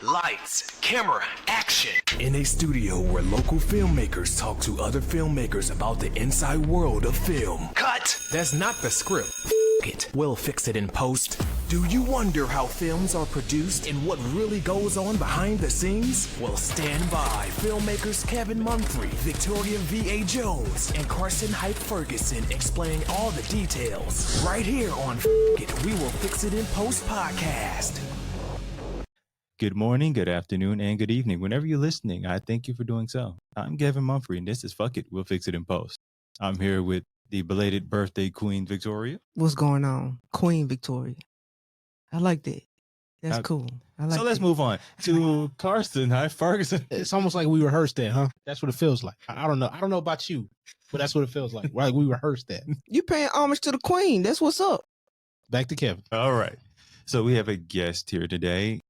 Lights, camera, action. In a studio where local filmmakers talk to other filmmakers about the inside world of film. Cut. That's not the script. It. We'll fix it in post. Do you wonder how films are produced and what really goes on behind the scenes? Well, stand by. Filmmakers Kevin Mumphrey, Victoria V.A. Jones, and Carson Hype Ferguson explain all the details. Right here on It. We Will Fix It in Post podcast. Good morning, good afternoon, and good evening. Whenever you're listening, I thank you for doing so. I'm Kevin Mumphrey, and this is Fuck It, We'll Fix It in Post. I'm here with the belated birthday Queen Victoria. What's going on? Queen Victoria. I like that. That's cool. I like so let's that. move on to Carson Hype Ferguson. It's almost like we rehearsed that, huh? That's what it feels like. I don't know. I don't know about you, but that's what it feels like. Right? We rehearsed that. You paying homage to the Queen. That's what's up. Back to Kevin. All right. So we have a guest here today,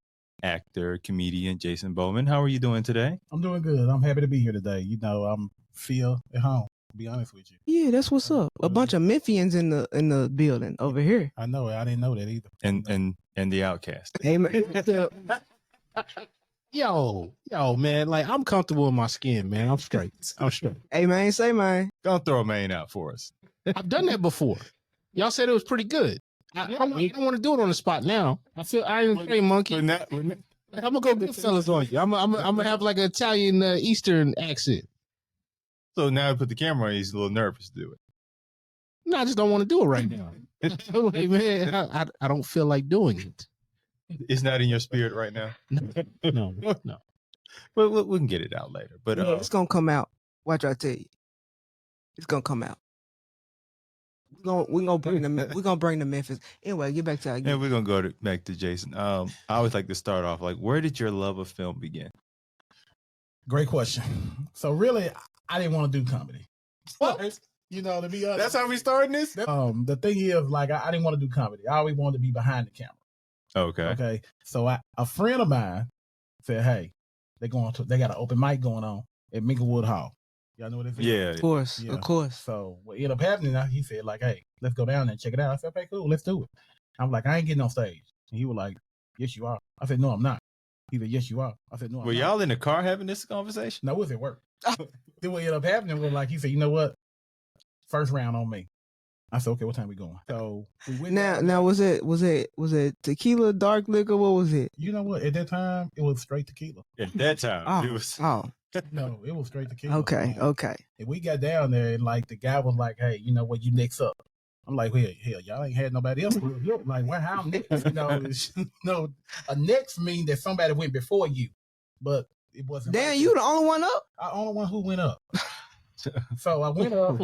actor, comedian Jason Bowman. How are you doing today? I'm doing good. I'm happy to be here today. You know, I'm feel at home, to be honest with you. Yeah, that's what's up. A bunch of Memphians in the building over here. I know it. I didn't know that either. And the outcast. Hey, man. Yo, man, like I'm comfortable in my skin, man. I'm straight. Hey, man, say, man. Don't throw a main out for us. I've done that before. Y'all said it was pretty good. I don't want to do it on the spot now. I ain't a monkey. I'm gonna go big fellas on you. I'm gonna have like an Italian Eastern accent. So now I put the camera on, he's a little nervous to do it. No, I just don't want to do it right now. Like, man, I don't feel like doing it. It's not in your spirit right now. No. But we can get it out later. But Yeah, it's going to come out. Watch what I tell you. It's going to come out. We're gonna bring the Memphis. Anyway, get back to our yeah, we're gonna go back to Jason. I always like to start off like, where did your love of film begin? Great question. So really, I didn't want to do comedy. What? You know, to be honest. That's how we starting this? The thing is, like, I didn't want to do comedy. I always wanted to be behind the camera. Okay. So a friend of mine said, "Hey, they got an open mic going on at Minglewood Hall. Y'all know what it is?" Yeah. Of course, Yeah. of course. So what ended up happening, he said, like, "Hey, let's go down there and check it out." I said, "Okay, cool, let's do it." I'm like, "I ain't getting on stage." And he was like, "Yes, you are." I said, "No, I'm not." He said, "Yes, you are." I said, "No, I'm Were not." y'all in the car having this conversation? No, it was at work. Then what ended up happening was, like, he said, "You know what? First round on me." I said, "Okay, what time we going?" So we went Now was it tequila, dark liquor? What was it? You know what? At that time, it was straight tequila. At that time, it was. No, it was straight tequila. Okay. And we got down there, and like the guy was like, "Hey, you know what? You next up." I'm like, "Hell, y'all ain't had nobody else." Like, well, how I'm next? A next mean that somebody went before you, but it wasn't. Damn, like you that. the only one up? I only one who went up. So I went up,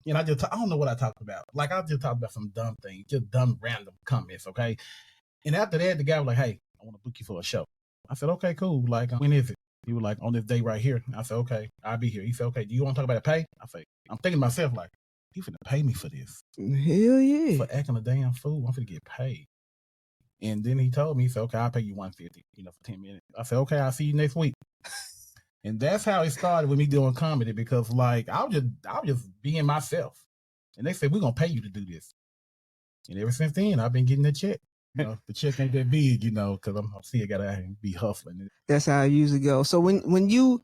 and I don't know what I talked about. Like, I just talked about some dumb things, just dumb random comments, okay? And after that, the guy was like, "Hey, I want to book you for a show." I said, "Okay, cool. Like, when is it?" He was like, "On this day right here." I said, "Okay, I'll be here." He said, "Okay, do you want to talk about the pay?" I said, I'm thinking to myself, like, he finna pay me for this. Hell yeah. For acting a damn fool, I'm finna get paid. And then he told me, he said, "Okay, I'll pay you $150, for 10 minutes. I said, "Okay, I'll see you next week." And that's how it started with me doing comedy, because like I was just being myself. And they said, "We're gonna pay you to do this." And ever since then, I've been getting the check. The check ain't that big, because I'm still gotta be hustling. That's how it usually goes. So when you,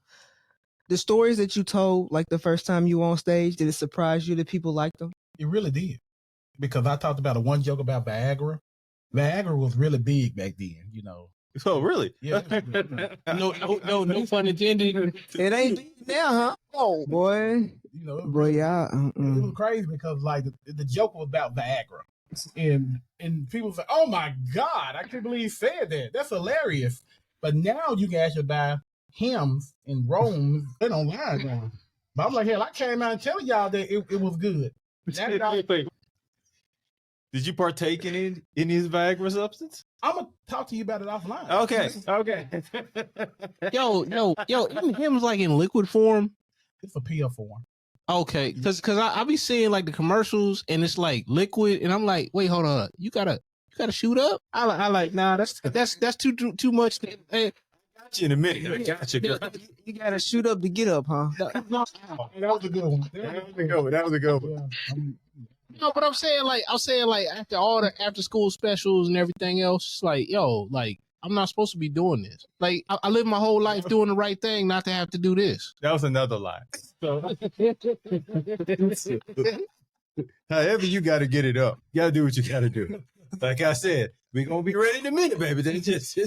the stories that you told, like the first time you were on stage, did it surprise you that people liked them? It really did. Because I talked about one joke about Viagra. Viagra was really big back then, Oh, really? Yeah. No pun intended. It ain't big now, huh? Oh, boy. Boy, y'all. It was crazy because like the joke was about Viagra. And people say, "Oh my God, I can't believe he said that. That's hilarious." But now you can actually buy hymns in Rome and online now. But I'm like, hell, I came out and telling y'all that it was good. Did you partake in his Viagra substance? I'm gonna talk to you about it offline. Okay. Yo, isn't hymns like in liquid form? It's a pill form. Okay, because I be seeing like the commercials and it's like liquid, and I'm like, wait, hold on, you gotta shoot up. I like, nah, that's too much. Hey, Got you in a minute. I got you, girl. You gotta shoot up to get up, huh? That was a good one. That was a good one. Yeah. No, but I'm saying like after all the after school specials and everything else, it's like, yo, like I'm not supposed to be doing this. Like I live my whole life doing the right thing, not to have to do this. That was another lie. So, however, you got to get it up. You got to do what you got to do. Like I said, we're going to be ready in a minute, baby. Then just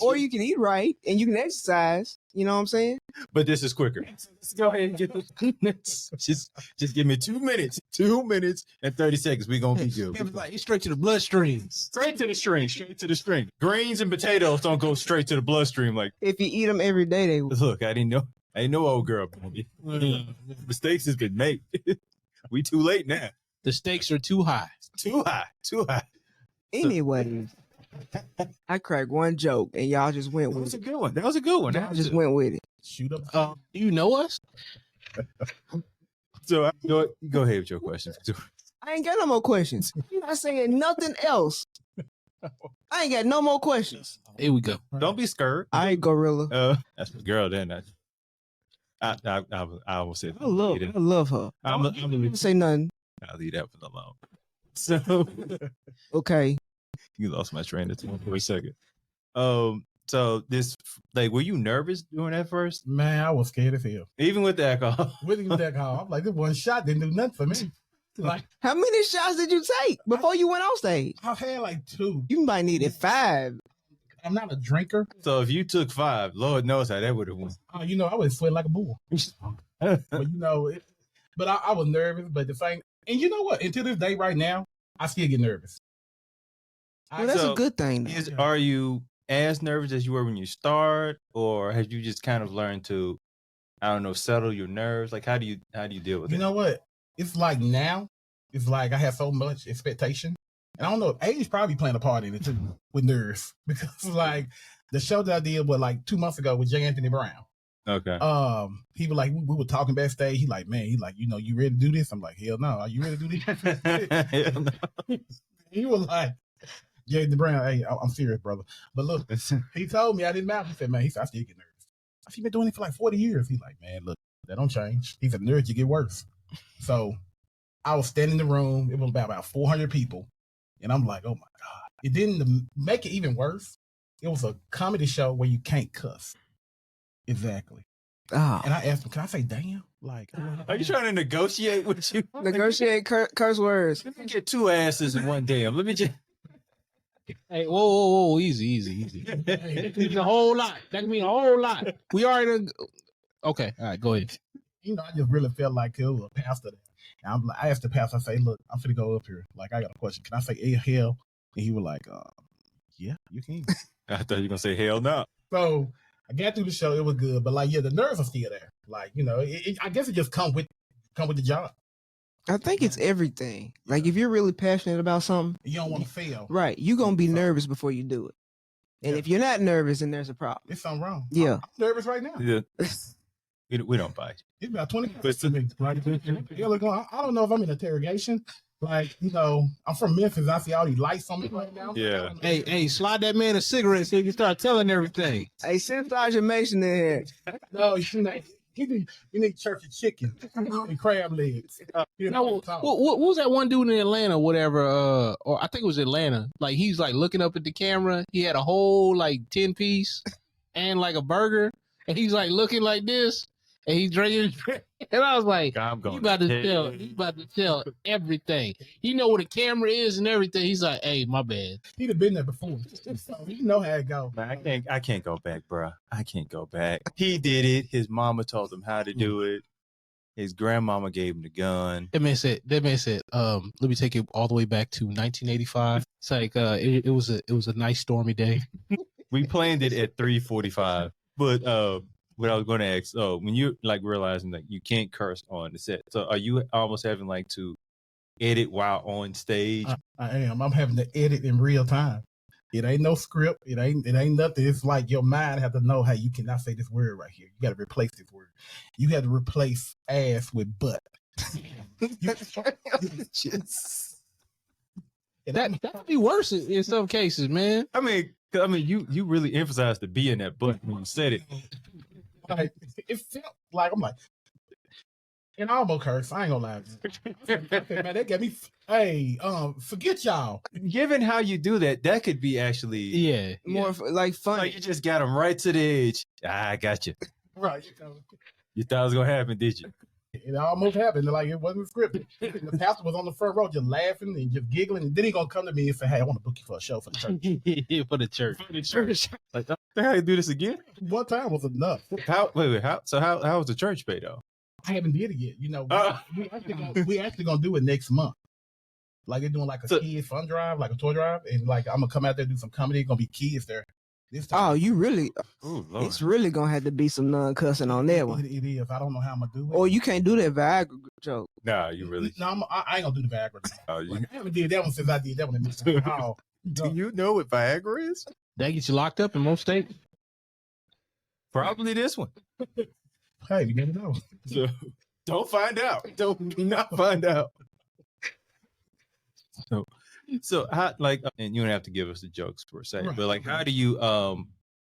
Or you can eat right and you can exercise. You know what I'm saying? But this is quicker. Let's go ahead and get this. Just give me 2 minutes. 2 minutes and 30 seconds. We're going to be good. It was like straight to the bloodstream. Straight to the string. Straight to the string. Greens and potatoes don't go straight to the bloodstream. Like, If you eat them every day, they will. look, I didn't know. I ain't no old girl. Mistakes has been made. We too late now. The stakes are too high. Too high. Too high. Anyway, I cracked one joke and y'all just went That with was a it. good one. That was a good one. Y'all just went with it. Shoot up. Do you know us? So go ahead with your question. I ain't got no more questions. You're not saying nothing else. I ain't got no more questions. Here we go. Don't be scared. I ain't gorilla. That's my girl. Then I will say. I love her. I'm Don't even say nothing. I'll leave that one alone. So Okay. you lost my train of thought for a second. So this, like, were you nervous doing that first? Man, I was scared as hell. Even with the alcohol? With that call, I'm like, this one shot didn't do nothing for me. Like, How many shots did you take before you went on stage? I had like 2. You might needed 5. I'm not a drinker. So if you took 5, Lord knows how that would have went. I would sweat like a bull. But I was nervous. But the thing, and you know what? Until this day, right now, I still get nervous. Well, that's So, a good thing. Are you as nervous as you were when you start, or have you just kind of learned to, I don't know, settle your nerves? Like, how do you deal with it? You know what? It's like now, it's like I have so much expectation. And I don't know, age probably playing a part in it too, with nerves. Because like the show that I did like 2 months ago with J. Anthony Brown. Okay. He was like, we were talking backstage. He like, you ready to do this? I'm like, hell no. Are you ready to do this? He was like, J. Anthony Brown, hey, I'm serious, brother. But look, he told me I didn't matter. He said, man, I still get nervous. I said, you've been doing it for like 40 years. He's like, man, look, that don't change. He said, nerves, you get worse. So I was standing in the room. It was about 400 people. And I'm like, oh my God. It didn't make it even worse. It was a comedy show where you can't cuss. Exactly. Oh. And I asked him, can I say damn? Like, Are you trying to negotiate with you? Negotiate curse words. Let me get 2 asses in one damn. Let me just. Hey, whoa, easy. That means a whole lot. That means a whole lot. We already. Okay, all right, go ahead. I just really felt like it was a pastor there. And I asked the pastor, I say, look, I'm finna go up here. Like, I got a question. Can I say hell? And he was like, yeah, you can. I thought you were gonna say hell no. So I got through the show. It was good. But like, yeah, the nerves are still there. Like, I guess it just come with the job. I think it's everything. Like if you're really passionate about something, You don't want to fail. right, you're going to be nervous before you do it. And Yeah. if you're not nervous, then there's a problem. It's something wrong. Yeah. I'm nervous right now. Yeah. We don't bite. It's about 20 minutes to me. Right? Yeah, look, I don't know if I'm in interrogation. Like, I'm from Memphis. I see all these lights on me right now. Yeah. Hey, slide that man a cigarette so you can start telling everything. Hey, send Sergeant Mason in here. No, you need church and chicken and crab legs. What was that one dude in Atlanta, whatever? Or I think it was Atlanta. Like he's like looking up at the camera. He had a whole like 10-piece and like a burger, and he's like looking like this, and he's drinking. And I was like, I'm going. he about to tell everything. He know where the camera is and everything. He's like, hey, my bad. He'd have been there before. So you know how it go. Man, I can't go back, bro. I can't go back. He did it. His mama told him how to do it. His grandmama gave him the gun. That man said, let me take it all the way back to 1985. It's like it was a nice stormy day. We planned it at 3:45, but what I was going to ask, when you like realizing that you can't curse on the set, so are you almost having like to edit while on stage? I am. I'm having to edit in real time. It ain't no script. It ain't nothing. It's like your mind have to know how you cannot say this word right here. You got to replace this word. You have to replace ass with butt. That would be worse in some cases, man. I mean, you really emphasized the B in that butt when you said it. Like, it felt like I'm like, And I almost cursed. I ain't gonna lie. Okay, man, that got me. Hey, forget y'all. Given how you do that, that could be actually Yeah. More like funny. like you just got him right to the edge. I got you. Right. You thought it was gonna happen, did you? It almost happened. Like it wasn't scripted. And the pastor was on the front row just laughing and just giggling. And then he gonna come to me and say, "Hey, I want to book you for a show for the church." For the church. For the church. Like, the hell you do this again? One time was enough. How? Wait. How was the church pay though? I haven't did it yet. You know, we actually gonna do it next month. Like they're doing like a kids fun drive, like a toy drive, and like I'm gonna come out there and do some comedy. It's gonna be kids there this time. Oh, you really? Oh, Lord. It's really gonna have to be some non-cussing on that one. It is. I don't know how I'm gonna do it. Or you can't do that Viagra joke. Nah, you really. No, I ain't gonna do the Viagra. Oh, you, I haven't did that one since I did that one in Mississippi. Oh, do you know what Viagra is? That gets you locked up in most states. Probably this one. hey, you never know. So don't find out. Do not find out. So how like, and you don't have to give us the jokes per se, Right. but like, how do you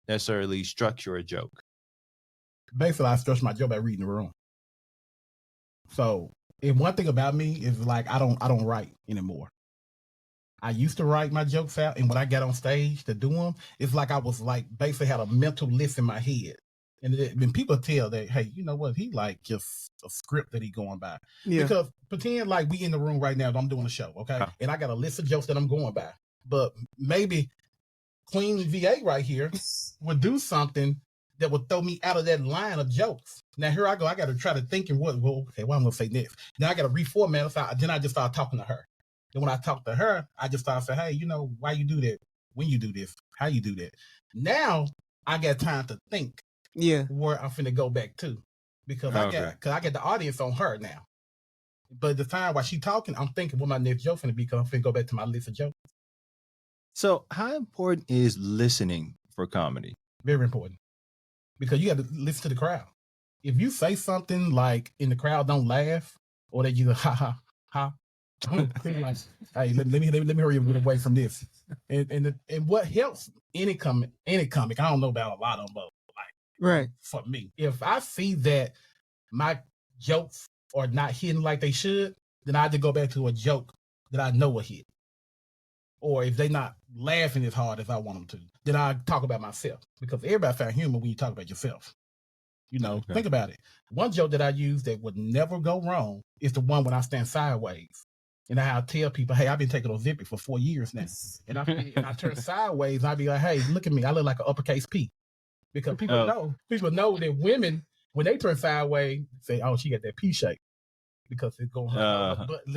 necessarily structure a joke? Basically, I structure my joke by reading the room. So, and one thing about me is like I don't write anymore. I used to write my jokes out, and when I got on stage to do them, it's like I was like basically had a mental list in my head. And when people tell that, hey, you know what, he like just a script that he going by. Yeah. Because pretend like we in the room right now, I'm doing a show, okay? Huh. And I got a list of jokes that I'm going by. But maybe Queen VA right here would do something that would throw me out of that line of jokes. Now here I go. I got to try to think and what I'm gonna say next. Then I got to reformat. So then I just start talking to her. And when I talk to her, I just start saying, hey, you know, why you do that? When you do this? How you do that? Now I got time to think Yeah. where I'm finna go back to. Because I got the audience on her now. But the time while she talking, I'm thinking what my next joke finna be, because I'm finna go back to my list of jokes. So how important is listening for comedy? Very important. Because you got to listen to the crowd. If you say something like in the crowd don't laugh, or that you go, ha ha ha, like, hey, let me hurry up and get away from this. And what helps any comic, I don't know about a lot of them, but like Right. for me, if I see that my jokes are not hitting like they should, then I just go back to a joke that I know will hit. Or if they're not laughing as hard as I want them to, then I talk about myself. Because everybody find humor when you talk about yourself. You know, Okay. Think about it. One joke that I use that would never go wrong is the one when I stand sideways. And I tell people, hey, I've been taking Ozempic for 4 years now. And I turn sideways and I be like, hey, look at me. I look like an uppercase P. Because people know that women, when they turn sideways, say, oh, she got that P shape. Because it's going But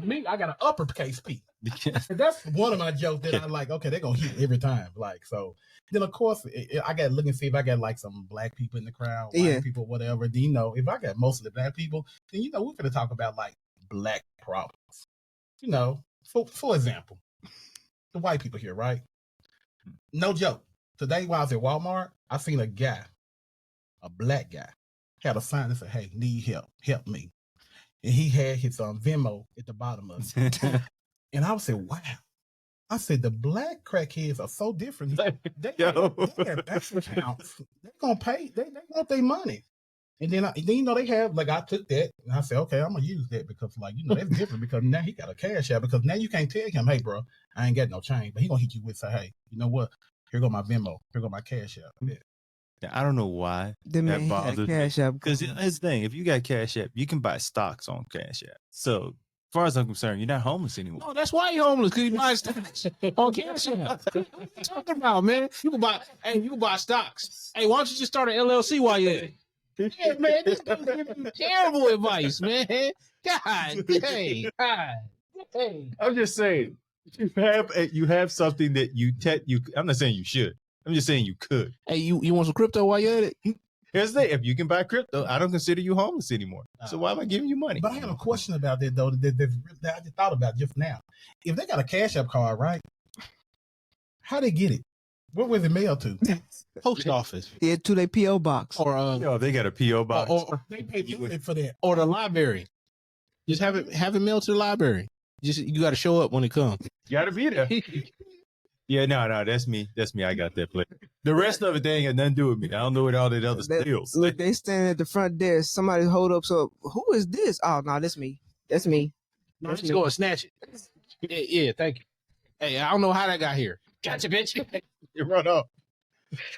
me, I got an uppercase P. And that's one of my jokes that I like, okay, they're going to hit every time. Like, so then of course I got to look and see if I got like some black people in the crowd, white people, whatever. Then, you know, if I got most of the black people, then, you know, we're going to talk about like black problems. You know, for example, the white people here, right? No joke. Today while I was at Walmart, I seen a guy, a black guy, had a sign that said, hey, need help me. And he had his Venmo at the bottom of it. And I would say, wow. I said, the black crackheads are so different. They have bank accounts. They're going to pay. They want their money. And then, you know, they have, like, I took that and I said, okay, I'm going to use that because, like, you know, that's different because now he got a cash out because now you can't tell him, hey, bro, I ain't got no change. But he going to hit you with, say, hey, you know what? Here go my Venmo. Here go my cash out. Yeah. I don't know why The man he had Cash App. because here's the thing: if you got Cash App, you can buy stocks on Cash App. So, as far as I'm concerned, you're not homeless anymore. No, that's why you're homeless, because you buy stocks on Cash App. What are you talking about, man? You can buy stocks. Hey, why don't you just start an LLC while you're at it? Yeah, man, this guy's giving you terrible advice, man. God, hey, God, hey. I'm just saying, you have something that you. I'm not saying you should. I'm just saying you could. Hey, you want some crypto while you're at it? Here's the thing: if you can buy crypto, I don't consider you homeless anymore. So why am I giving you money? But I have a question about that, though, that I just thought about just now. If they got a Cash App card, right? How they get it? Where was it mailed to? Post office. Yeah, to their P.O. box. Or They got a PO box. or They pay for that. or the library. Just have it mailed to the library. You got to show up when it comes. You gotta be there. Yeah, no, that's me. That's me. I got that play. The rest of it, they ain't got nothing to do with me. I don't know what all that other deals. Look, they standing at the front desk. Somebody hold up. So who is this? Oh no, that's me. That's me. No, let's go and snatch it. Yeah, thank you. Hey, I don't know how that got here. Gotcha, bitch. You run off.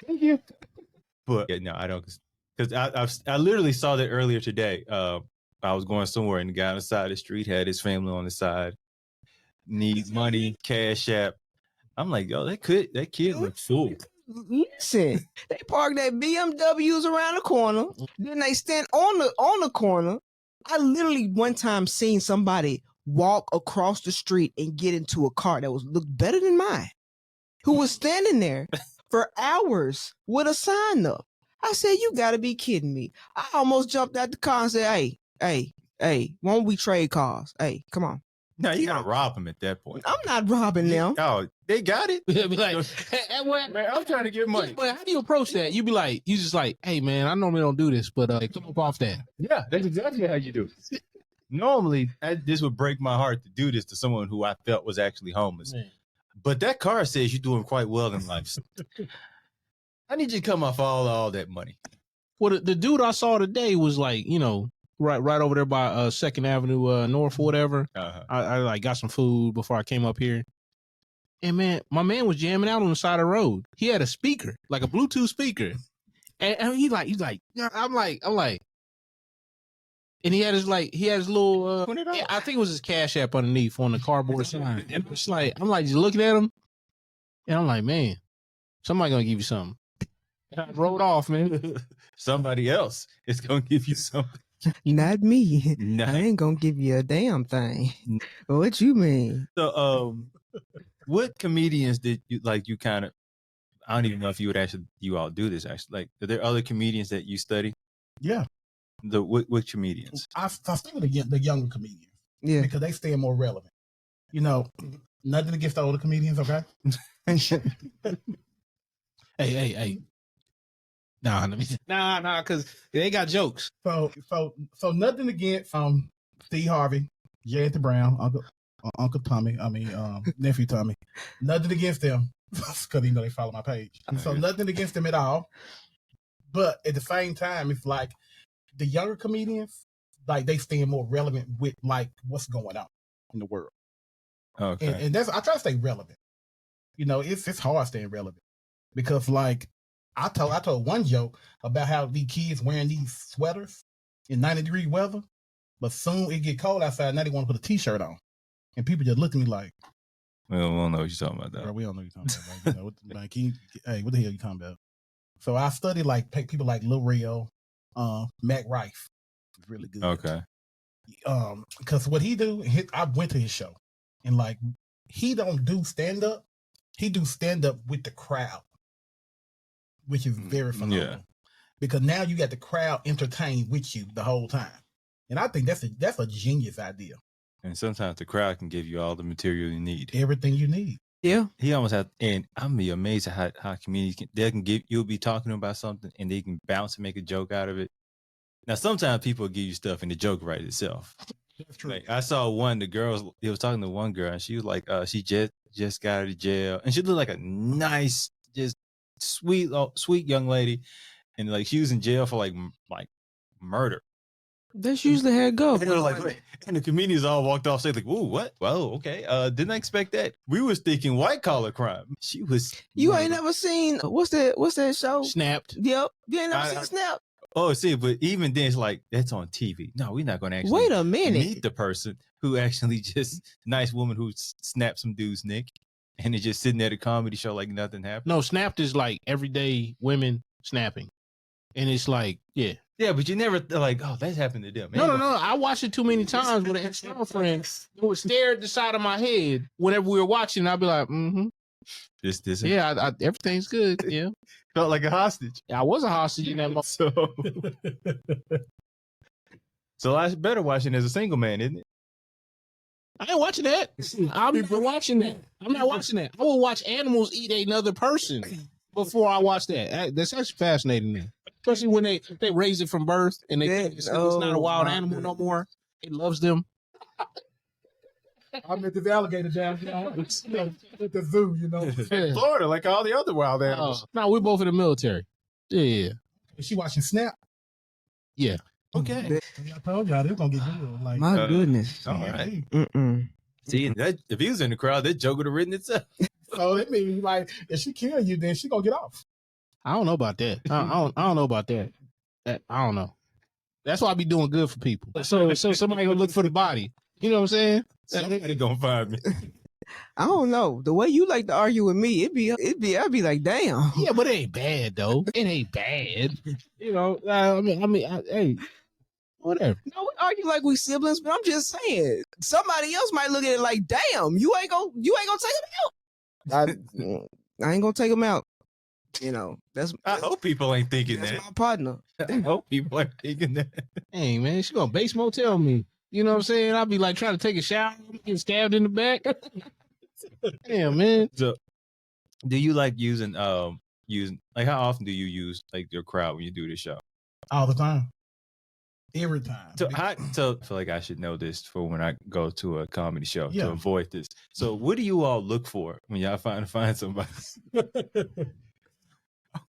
Thank you. But yeah, no, I don't. Because I literally saw that earlier today. I was going somewhere and the guy on the side of the street had his family on the side. Needs money, cash app. I'm like, yo, that kid looks full. Listen, they park their BMWs around the corner. Then they stand on the corner. I literally one time seen somebody walk across the street and get into a car that looked better than mine, who was standing there for hours with a sign up. I said, you gotta be kidding me. I almost jumped out the car and said, hey, won't we trade cars? Hey, come on. No, you gotta rob him at that point. I'm not robbing them. Oh, they got it. Be like, Man, I'm trying to get money. But how do you approach that? You be like, you just like, hey man, I normally don't do this, but come up off that. Yeah, that's exactly how you do it. Normally, this would break my heart to do this to someone who I felt was actually homeless. Man. But that card says you're doing quite well in life. I need you to come off all that money. Well, the dude I saw today was like, right over there by 2nd Avenue North or whatever. Uh-huh. I like got some food before I came up here. And man, my man was jamming out on the side of the road. He had a speaker, like a Bluetooth speaker. And he's like, I'm like, and he had his little, yeah, I think it was his Cash App underneath on the cardboard sign. And it's like, I'm like just looking at him, and I'm like, man, somebody gonna give you something. And I rolled off, man. Somebody else is gonna give you something. Not me. No. I ain't gonna give you a damn thing. What you mean? So, what comedians did you like? You kind of, I don't even know if you all do this actually. Like, are there other comedians that you study? Yeah. What comedians? I stick with the younger comedians. Yeah. Because they stay more relevant. Nothing against the older comedians, okay? Hey. Nah, because they got jokes. So nothing against Steve Harvey, Jay Brown, Uncle Tommy, nephew Tommy. Nothing against them, because they follow my page. So nothing against them at all. But at the same time, it's like the younger comedians, like they stay more relevant with like what's going on in the world. Okay. And that's, I try to stay relevant. It's hard staying relevant because like I told one joke about how these kids wearing these sweaters in 90-degree weather, but soon it get cold outside. Now they want to put a t-shirt on, and people just look at me like, We don't know what you're talking about, though. bro, we don't know what you're talking about. What the hell are you talking about? So I studied like people like Lil Rio, Mac Rife. It's really good. Okay. Because what he do, I went to his show, and like he don't do stand up. He do stand up with the crowd, which is very phenomenal. Yeah. Because now you got the crowd entertained with you the whole time, and I think that's a genius idea. And sometimes the crowd can give you all the material you need, everything you need. Yeah, he almost had, and I'm be amazed at how comedians can give. You'll be talking about something, and they can bounce and make a joke out of it. Now, sometimes people give you stuff, and the joke writes itself. That's true. Like, I saw he was talking to one girl, and she was like, she just got out of jail, and she looked like a nice, just sweet young lady, and like she was in jail for like murder. That's usually how it goes. And, and the comedians all walked off, saying like, "Ooh, what? Well, okay, didn't expect that. We was thinking white collar crime." She was. You ain't never seen what's that show? Snapped. Yep, you ain't never seen Snapped. Oh, see, but even then, it's like that's on TV. No, we're not going to actually wait a minute meet the person who actually just nice woman who snapped some dude's neck, and it's just sitting there at a comedy show like nothing happened. No, Snapped is like everyday women snapping, and it's like yeah, but you never like, oh, that happened to them. No. I watched it too many times with an ex-girlfriend who would stare at the side of my head whenever we were watching. I'd be like, mm-hmm. This. Yeah, everything's good. Yeah. Felt like a hostage. I was a hostage in that moment. So I better watching as a single man, isn't it? I ain't watching that. I'm not watching that. I will watch animals eat another person before I watch that. That's actually fascinating me. Especially when they raise it from birth and it's not a wild animal no more. It loves them. I'm at this alligator down here at the zoo, you know. Yeah. Florida, like all the other wild animals. No, we're both in the military. Yeah. Is she watching Snap? Yeah. Okay. I told y'all this gonna get good. Like, My goodness. All right. Mm-mm. See, that, if he was in the crowd, that joke would have written itself. so that means like if she kill you, then she gonna get off. I don't know about that. I don't know about that. I don't know. That's why I be doing good for people. So somebody gonna look for the body. You know what I'm saying? Somebody gonna find me. I don't know. The way you like to argue with me, I'd be like, damn. Yeah, but it ain't bad though. It ain't bad. You know, hey, whatever. No, we argue like we siblings, but I'm just saying somebody else might look at it like, damn, you ain't gonna take him out. I ain't gonna take him out. You know, I hope people ain't thinking that's that. my partner. I hope people ain't thinking that. Hey man, she gonna base motel me. You know what I'm saying? I'll be like trying to take a shower, get stabbed in the back. Damn, man. So, do you like using like how often do you use like your crowd when you do this show? All the time. Every time. So I feel like I should know this for when I go to a comedy show Yeah. to avoid this. So what do you all look for when y'all find somebody?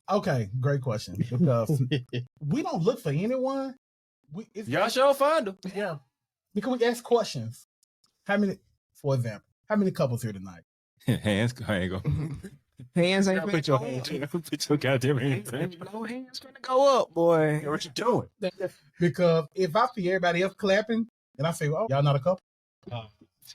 Okay, great question. Because we don't look for anyone. Y'all sure find them. Yeah. Because we ask questions. For example, how many couples here tonight? Hands, I ain't go. Hands ain't Put your hands. Put your goddamn hands. No hands gonna go up, boy. What you doing? Because if I see everybody else clapping, and I say, "Oh, y'all not a couple."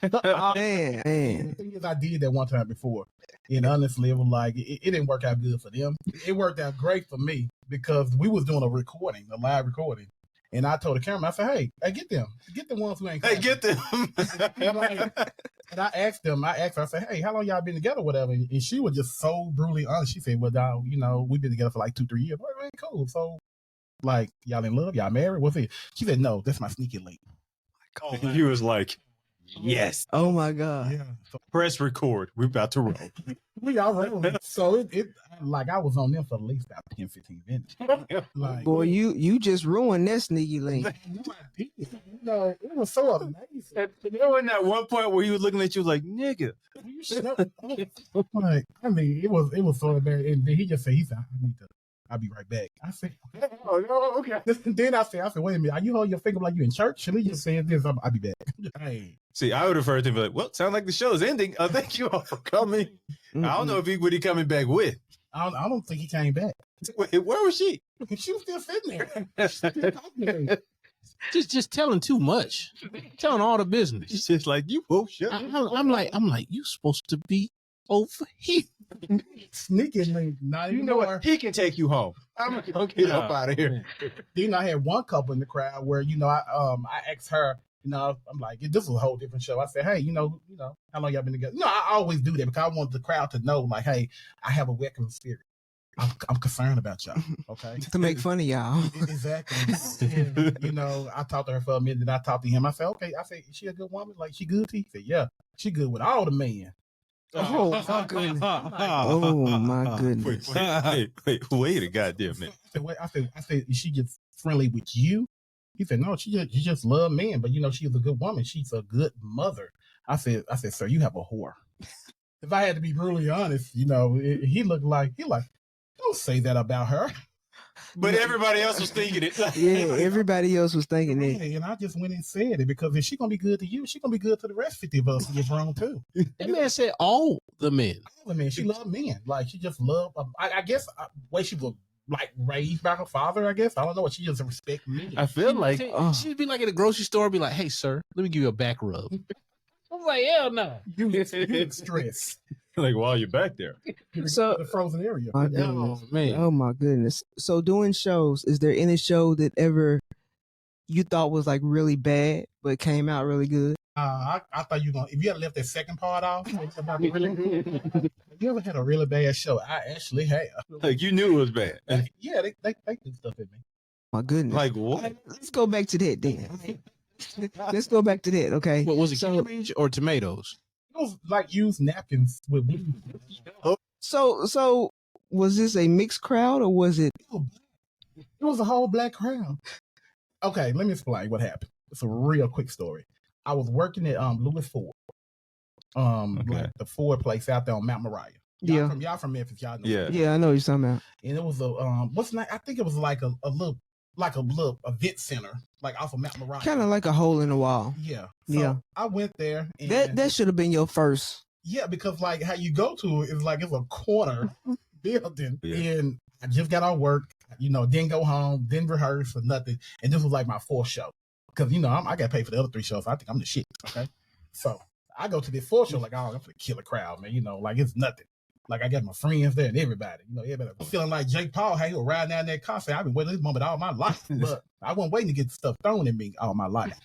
Man. The thing is, I did that one time before, and honestly, it was like it didn't work out good for them. It worked out great for me because we was doing a live recording, and I told the camera, I said, "Hey, get them, get the ones who ain't." Hey, get them. And I asked her, I said, "Hey, how long y'all been together, whatever?" And she was just so brutally honest. She said, "Well, dog, you know, we've been together for like 2-3 years. Well, man, cool. So, like, y'all in love? Y'all married? What's it?" She said, "No, that's my sneaky link." He was like, yes. Oh my God. Yeah. So Press record. We're about to roll. we all rolling. So it like I was on them for at least about 10-15 minutes. Like, Boy, you just ruined that sneaky link. you know, it was so amazing. There wasn't that one point where he was looking at you like, nigga. You shut up. Like, I mean, it was so embarrassing. And then he said, I'll be right back. I said, oh, okay. Then I said, wait a minute, are you holding your finger like you in church? And he just said this, I'll be back. Hey. See, I would have heard him be like, well, sound like the show's ending. Thank you all for coming. I don't know if what he coming back with. I don't think he came back. Wait, where was she? She was still sitting there. Still talking to me. Just telling too much. Telling all the business. She's just like, you both shut up. I'm like, you supposed to be over here. Sneakingly, not even You know what? He can take you home. I'm gonna get up out of here. Then I had one couple in the crowd where, you know, I asked her, you know, I'm like, this was a whole different show. I said, hey, you know, how long y'all been together? No, I always do that because I want the crowd to know, like, hey, I have a welcoming spirit. I'm concerned about y'all. Okay. To make fun of y'all. Exactly. And, you know, I talked to her for a minute, then I talked to him. I said, okay. I said, is she a good woman? Like, she good to you? He said, yeah, she good with all the men. Oh my goodness. Oh my goodness. Wait a goddamn minute. I said, is she just friendly with you? He said, no, she just love men, but you know, she's a good woman. She's a good mother. I said, sir, you have a whore. If I had to be brutally honest, you know, he like, don't say that about her. But everybody else was thinking it. Yeah, everybody else was thinking it. And I just went and said it because if she's gonna be good to you, she's gonna be good to the rest 50 of us who gets wrong too. That man said all the men. All the men. She loved men. Like she just loved. I guess way she was like raised by her father. I guess I don't know what she just respect men. I feel like She'd be like at a grocery store, be like, "Hey, sir, let me give you a back rub." I'm like, hell no. You stress. like while you're back there. So The frozen area. my Oh goodness. man. Oh my goodness. So doing shows, is there any show that ever you thought was like really bad but came out really good? I thought you were gonna. If you had left that second part off, have you ever had a really bad show? I actually have. Like you knew it was bad. Yeah, they do stuff at me. My goodness. Like what? Let's go back to that then. Let's go back to that, okay? What was it, cabbage or tomatoes? It was like used napkins with weed. So was this a mixed crowd or was it? It was a whole black crowd. Okay, let me explain what happened. It's a real quick story. I was working at Louis Ford, Okay. like the Ford place out there on Mount Moriah. Yeah. Y'all from Memphis, y'all know. Yeah. Yeah, I know what you're talking about. And it was a what's the name? I think it was like a little event center, like off of Mount Moriah. Kind of like a hole in the wall. Yeah. Yeah. I went there and That should have been your first. yeah, because like how you go to it is like it's a corner building. Yeah. And I just got out work, didn't go home, didn't rehearse or nothing. And this was like my fourth show. Because I got paid for the other 3 shows. So I think I'm the shit. Okay. So I go to this fourth show, like, oh, I'm gonna kill a crowd, man. Like it's nothing. Like I got my friends there and everybody. Everybody feeling like Jake Paul, how he was riding down that concert. I've been waiting this moment all my life. But I wasn't waiting to get stuff thrown at me all my life.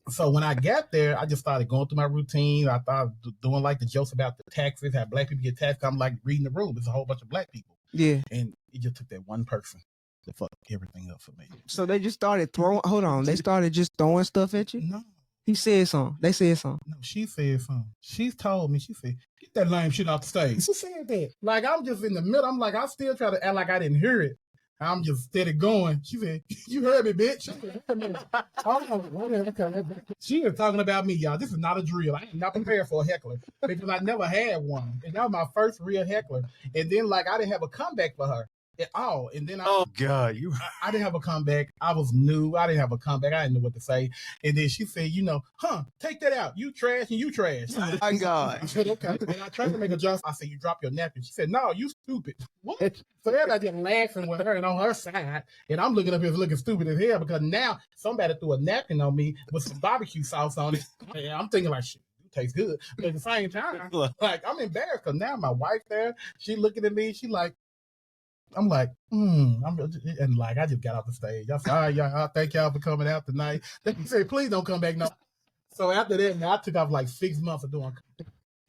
So when I got there, I just started going through my routine. I thought doing like the jokes about the taxes, how black people get taxed. I'm like reading the room. It's a whole bunch of black people. Yeah. And it just took that one person to fuck everything up for me. So they just started throwing. Hold on. They started just throwing stuff at you. No, He said something. They said something. no, she said something. She told me, she said, get that lame shit off the stage. Who said that? Like, I'm just in the middle. I'm like, I still try to act like I didn't hear it. I'm just steady going. She said, you heard me, bitch. She is talking about me, y'all. This is not a drill. I am not prepared for a heckler because I never had one. And that was my first real heckler. And then, like, I didn't have a comeback for her at all. And then Oh God, I didn't have a comeback. I was new. I didn't have a comeback. I didn't know what to say. And then she said, take that out. You trash and you trash. Oh my God. I said, okay. And I tried to make a joke. I said, you drop your napkin. She said, no, you stupid. What? So everybody just laughing with her and on her side. And I'm looking up here looking stupid as hell because now somebody threw a napkin on me with some barbecue sauce on it. And I'm thinking like, shit, it tastes good. But at the same time, like, I'm embarrassed because now my wife there, she looking at me. She like, I'm like, and like, I just got off the stage. I said, all right, y'all, thank y'all for coming out tonight. They said, please don't come back. No. So after that, I took off like 6 months of doing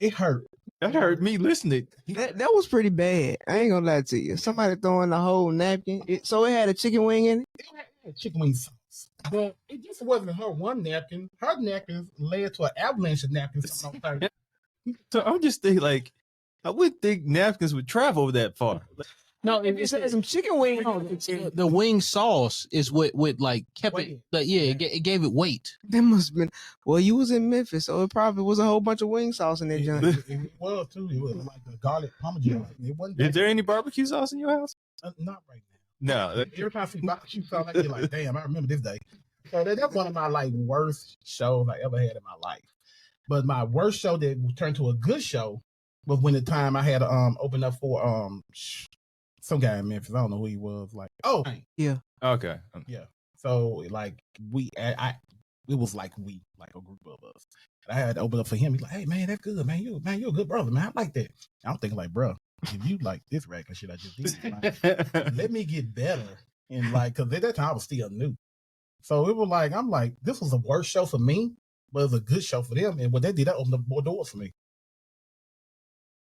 it. Hurt. that hurt me listening. That was pretty bad. I ain't gonna lie to you. Somebody throwing the whole napkin. So it had a chicken wing in it. It had chicken wing sauce. But it just wasn't her one napkin. Her napkins led to an avalanche of napkins. So I'm just thinking, like, I wouldn't think napkins would travel that far. No, It had some chicken wing on it. the wing sauce is what like kept it. Like, yeah, it gave it weight. That must have been. Well, you was in Memphis, so it probably was a whole bunch of wing sauce in that joint. It was too. It was like a garlic parmesan. It wasn't. Is there any barbecue sauce in your house? Not right now. No. Every time I see barbecue sauce, I get like, damn, I remember this day. So that's one of my like worst shows I ever had in my life. But my worst show that turned to a good show was when the time I had to open up for some guy in Memphis. I don't know who he was. Like, Okay. yeah. So like it was like like a group of us. And I had to open up for him. He's like, hey man, that's good, man. You're a good brother, man. I like that. I'm thinking like, bro, if you like this regular shit I just did, like, let me get better. And like, cause at that time I was still new. So it was like, I'm like, this was the worst show for me, but it was a good show for them. And what they did, that opened up more doors for me.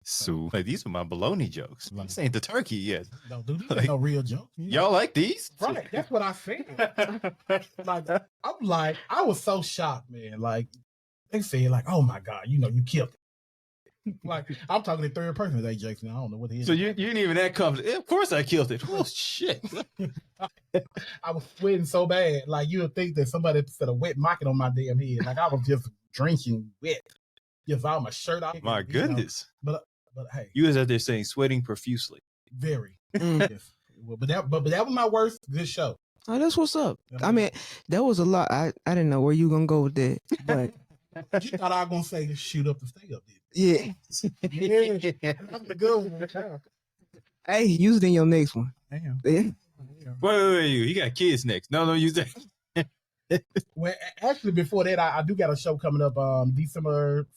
So like, these are my baloney jokes. This ain't the turkey yet. No, dude, these Like, ain't no real jokes. Y'all like these? Right, that's what I said. Like, I'm like, I was so shocked, man. Like, they said, like, oh my God, you killed it. Like, I'm talking in third person today, Jason. I don't know what it is. So you ain't even that confident. Of course I killed it. Oh shit. I was sweating so bad. Like, you would think that somebody set a wet market on my damn head. Like, I was just drinking wet. Just all my shirt off. My goodness. But hey, You was out there saying sweating profusely. very. Yes. But that was my worst good show. Oh, that's what's up. I mean, that was a lot. I didn't know where you gonna go with that, but You thought I was gonna say shoot up and stay up there. yeah. Yeah, that's the good one. Hey, use it in your next one. Damn. Yeah. Wait. You got kids next. No, you say. Well, actually, before that, I do got a show coming up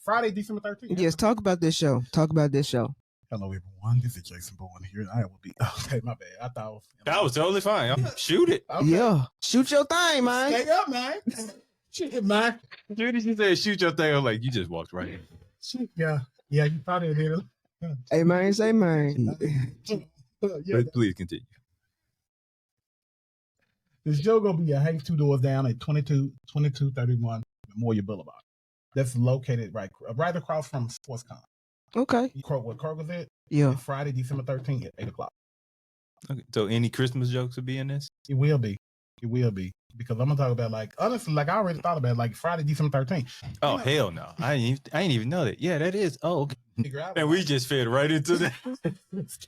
Friday, December 13th. Yes, talk about this show. Hello, everyone. This is Jason Bowman here. I will be. Okay, my bad. I thought That was totally fine. Shoot it. Okay. Yeah, shoot your thing, man. Stay up, man. Shit, man. Dude, you said shoot your thing. I'm like, you just walked right in. Shit, yeah. You probably did it. Hey, man, say man. Yeah, Please continue. this show gonna be a Hayes 2 doors down at 2231 Memorial Boulevard. That's located right across from SportsCon. Okay. What Kroger's at? Yeah. It's Friday, December 13th at 8 o'clock. Okay. So any Christmas jokes will be in this? It will be. It will be. because I'm gonna talk about like honestly, like I already thought about it, like Friday, December 13th. Oh hell no! I ain't even know that. Yeah, that is. Oh, okay. And we just fed right into that.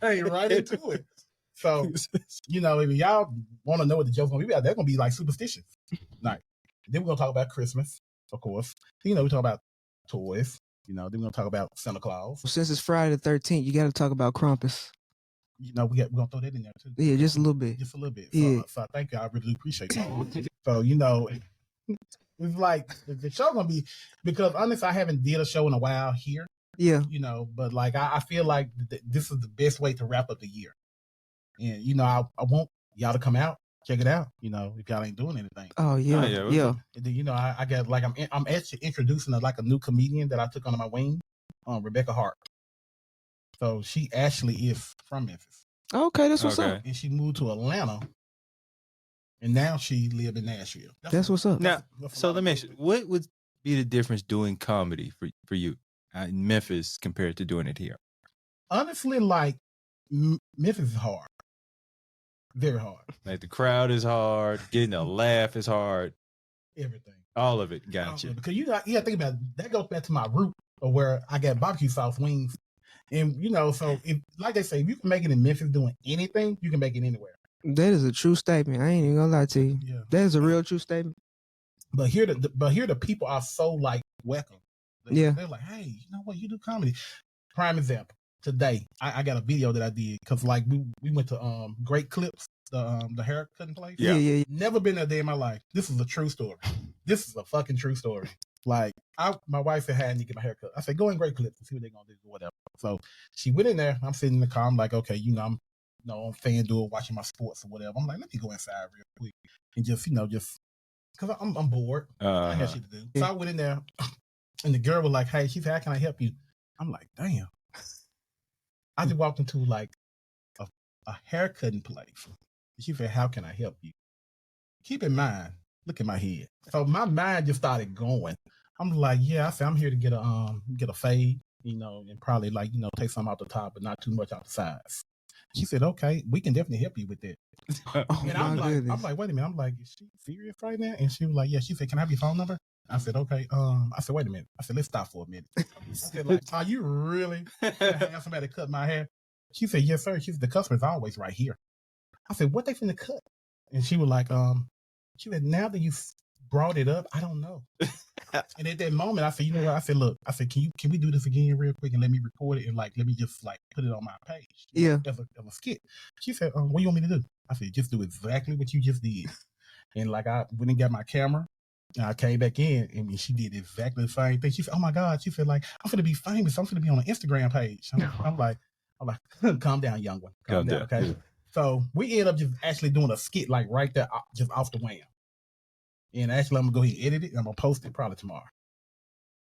Came right into it. So you know, if y'all want to know what the joke's gonna be about, they're gonna be like superstitious. Night. Then we're gonna talk about Christmas, of course. You know, we talk about toys. You know, then we're gonna talk about Santa Claus. Since it's Friday the 13th, you got to talk about Krampus. You know, we're gonna throw that in there too. Yeah, just a little bit. Just a little bit. Yeah. So I thank you. I really do appreciate that. So, you know, it's like the show gonna be, because honestly, I haven't did a show in a while here, Yeah. you know, but like I feel like this is the best way to wrap up the year. And you know, I want y'all to come out, check it out, you know, if y'all ain't doing anything. Oh yeah. Oh, yeah. Yeah. And then, you know, I got like I'm actually introducing like a new comedian that I took under my wing, Rebecca Hart. So she actually is from Memphis. Okay, that's what's Okay. up. And she moved to Atlanta, and now she lives in Nashville. That's what's up. Now, so let me ask you, what would be the difference doing comedy for you in Memphis compared to doing it here? Honestly, like Memphis is hard, very hard. Like the crowd is hard, getting a laugh is hard, Everything, all of it. Gotcha. Because you got think about it, that goes back to my root of where I got barbecue sauce wings, and you know, so if like they say, if you can make it in Memphis doing anything, you can make it anywhere. That is a true statement. I ain't even gonna lie to you. Yeah. That is a real true statement. But here the people are so like welcome. Yeah. They're like, hey, you know what? You do comedy. Prime example. Today, I got a video that I did because like we went to Great Clips, the hair cutting place. Yeah. Yeah. Never been there a day in my life. This is a true story. This is a fucking true story. Like my wife said, hey, I need to get my hair cut. I said, go in Great Clips and see what they're gonna do or whatever. So she went in there. I'm sitting in the car. I'm like, okay, you know, I'm on FanDuel watching my sports or whatever. I'm like, let me go inside real quick and just, you know, just because I'm bored. I got shit to do. So I went in there, and the girl was like, hey, she said, how can I help you? I'm like, damn. I just walked into like a haircutting place. She said, how can I help you? Keep in mind, look at my head. So my mind just started going. I'm like, yeah, I said, I'm here to get a fade, you know, and probably like, you know, take some out the top, but not too much out the sides. She said, okay, we can definitely help you with that. Oh, And my goodness. I'm like, wait a minute. I'm like, is she serious right now? And she was like, yeah. She said, can I have your phone number? I said, okay. I said, wait a minute. I said, let's stop for a minute. I said, like, are you really gonna have somebody cut my hair? She said, yes, sir. She said, the customer's always right here. I said, what they finna cut? And she was like, she said, now that you brought it up, I don't know. And at that moment, I said, you know what? I said, look, I said, can we do this again real quick and let me record it and like let me just like put it on my page? Yeah. As a skit. She said, what do you want me to do? I said, just do exactly what you just did. And like I went and got my camera. And I came back in and she did exactly the same thing. She said, oh my God. She said, like, I'm going to be famous. I'm going to be on an Instagram page. I'm like, calm down, young one. Calm down. Okay. Yeah. So we ended up just actually doing a skit like right there, just off the wham. And actually, I'm going to go ahead and edit it. And I'm going to post it probably tomorrow.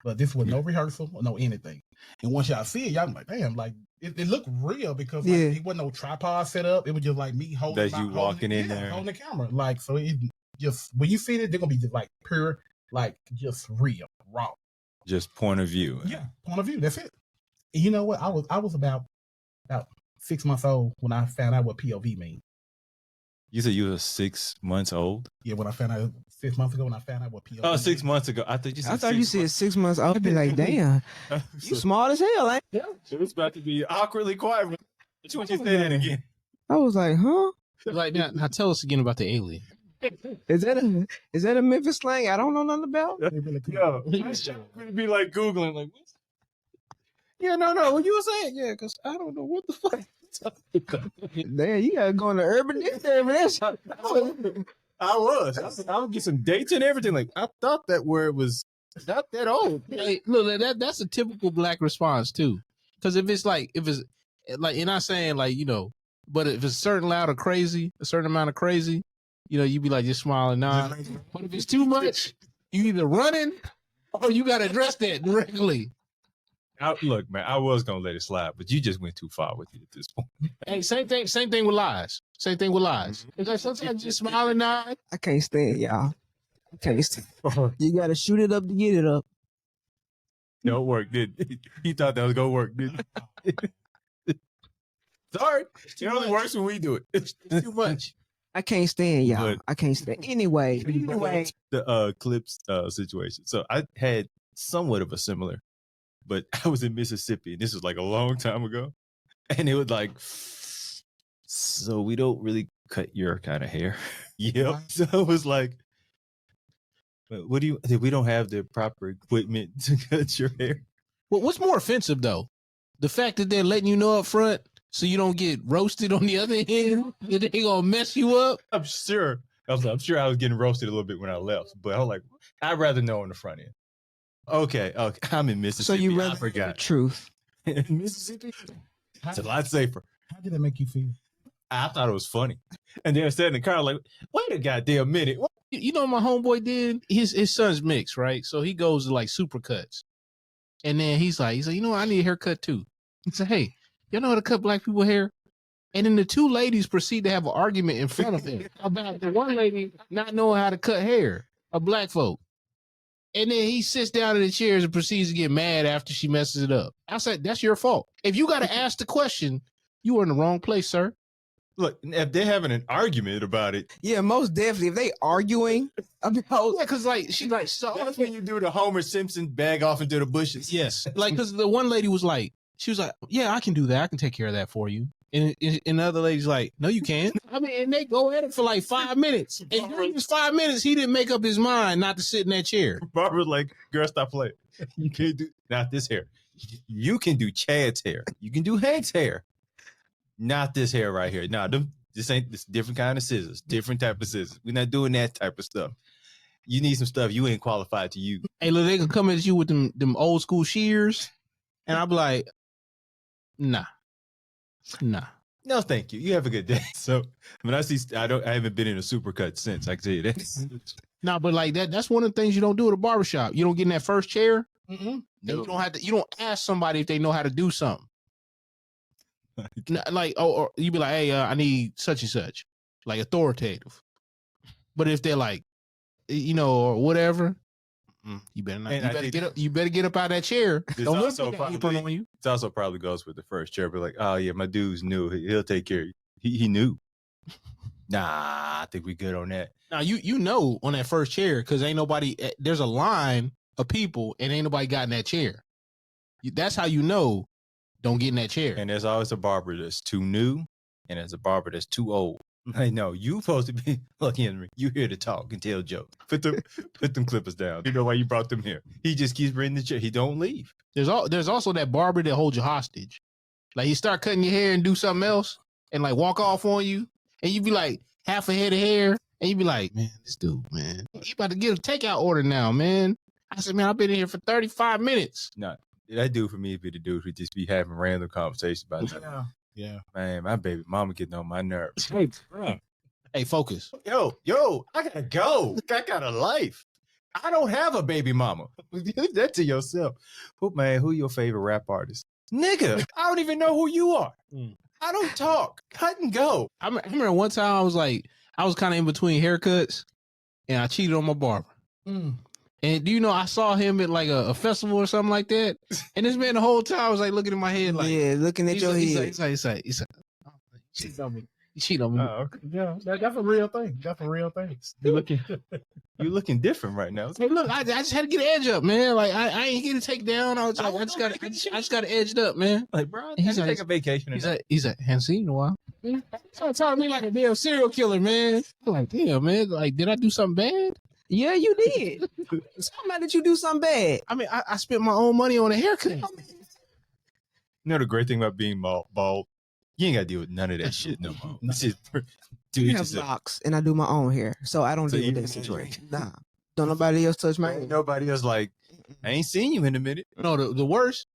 But this was no rehearsal or no anything. And once y'all see it, y'all be like, damn, like it looked real because like, it wasn't no tripod set up. It was just like me holding the camera. Like, so it just, when you see it, they're going to be just like pure, like just real, raw. Just point of view. Yeah, point of view. That's it. And you know what? I was about 6 months old when I found out what POV means. You said you were 6 months old? Yeah, when I found out 6 months ago when I found out what POV Oh, 6 months ago. I thought you said 6 months. I'd be like, damn, you smart as hell, ain't you? It was about to be awkwardly quiet. What you say that again? I was like, huh? Like now tell us again about the alien. Is that a Memphis slang I don't know nothing about? Yo, I'd be like Googling, like, what? Yeah, no, what you were saying? Yeah, because I don't know what the fuck. Damn, you gotta go in the urban dictionary for that shit. I would get some dates and everything. Like, I thought that word was not that old. Hey, look, that's a typical black response too. Because if it's like, you're not saying like, you know, but if it's a certain amount of crazy, you know, you be like just smiling, nah. But if it's too much, you either running or you got to address that directly. Look, man, I was gonna let it slide, but you just went too far with it at this point. Hey, same thing with lies. It's like sometimes just smiling, nod. I can't stand y'all. I can't stand. You gotta shoot it up to get it up. Don't work, did he thought that was gonna work, didn't Sorry. It only works when we do it. It's too much. I can't stand y'all. But- I can't stand. Anyway, The clips situation. So I had somewhat of a similar, but I was in Mississippi, and this was like a long time ago, and it was like, so we don't really cut your kind of hair. Yep. So it was like, what do you? We don't have the proper equipment to cut your hair. Well, what's more offensive though? The fact that they're letting you know up front so you don't get roasted on the other end, that they gonna mess you up. I'm sure. I'm sure I was getting roasted a little bit when I left, but I was like, I'd rather know on the front end. Okay. I'm in so Mississippi. you I rather forgot. the truth. Mississippi. It's a lot safer. How did that make you feel? I thought it was funny. And they were sitting in the car like, wait a goddamn minute. What? You know what my homeboy did? His son's mixed, right? So he goes to like Supercuts. And then he's like, you know what? I need a haircut too. He said, hey, y'all know how to cut black people hair? And then the two ladies proceed to have an argument in front of him about the one lady not knowing how to cut hair, a black folk. And then he sits down in the chairs and proceeds to get mad after she messes it up. I said, that's your fault. If you got to ask the question, you were in the wrong place, sir. Look, if they're having an argument about it, Yeah, most definitely. If they arguing about, Yeah, because like she like so that's when you do the Homer Simpson bag off into the bushes. yes, like because the one lady was like, she was like, yeah, I can do that. I can take care of that for you. And the other lady's like, no, you can't. I mean, and they go at it for like 5 minutes. And during these 5 minutes, he didn't make up his mind not to sit in that chair. Barbara's like, girl, stop playing. You can't do not this hair. You can do Chad's hair. You can do Hank's hair. Not this hair right here. Nah, this ain't this different kind of scissors. Different type of scissors. We're not doing that type of stuff. You need some stuff you ain't qualified to use. Hey, look, they can come at you with them old school shears. And I'll be like, nah. No, thank you. You have a good day. So when I haven't been in a supercut since. I can tell you that. Nah, but like that's one of the things you don't do at a barbershop. You don't get in that first chair. Mm-mm. You don't ask somebody if they know how to do something. Like, or you be like, hey, I need such and such, like authoritative. But if they're like, or whatever, you better not. You better get up out of that chair. Don't let that put on you. It also probably goes with the first chair. But like, oh yeah, my dude's new. He'll take care of you. He knew. Nah, I think we good on that. Now you know on that first chair because ain't nobody. There's a line of people and ain't nobody got in that chair. That's how you know. Don't get in that chair. And there's always a barber that's too new, and there's a barber that's too old. I know you supposed to be. Look, Henry, you here to talk and tell jokes. Put them clippers down. You know why you brought them here? He just keeps bringing the chair. He don't leave. There's also that barber that holds you hostage. Like he start cutting your hair and do something else and like walk off on you, and you be like half a head of hair, and you be like, man, this dude, man, he about to get a takeout order now, man. I said, man, I've been in here for 35 minutes. No, that dude for me would be the dude who just be having random conversations about that. Yeah. Man, my baby mama getting on my nerves. Hey, bro. Hey, focus. Yo, I gotta go. I got a life. I don't have a baby mama. Leave that to yourself. Who your favorite rap artist? Nigga, I don't even know who you are. I don't talk. Cut and go. I remember one time I was kind of in between haircuts and I cheated on my barber. And do you know, I saw him at like a festival or something like that. And this man the whole time was like looking at my head like, yeah, looking at your head. He's like, oh, you cheat on me. Oh, okay. Yeah, that's a real thing. That's a real thing. You looking different right now. Hey, look, I just had to get an edge up, man. Like I ain't getting to take down. I just got edged up, man. Like, bro, I He's had to like- take a vacation. He's like, haven't seen you in a while. Man, start talking to me like a damn serial killer, man. I'm like, damn, man. Like, did I do something bad? Yeah, you did. Somebody did you do something bad? I mean, I spent my own money on a haircut. You know the great thing about being bald? You ain't got to deal with none of that shit no more. It's just, do I it have yourself. locks and I do my own hair, so I don't So deal you- with that situation. Nah, don't nobody else touch my hair. Nobody else like, I ain't seen you in a minute. No, the worst,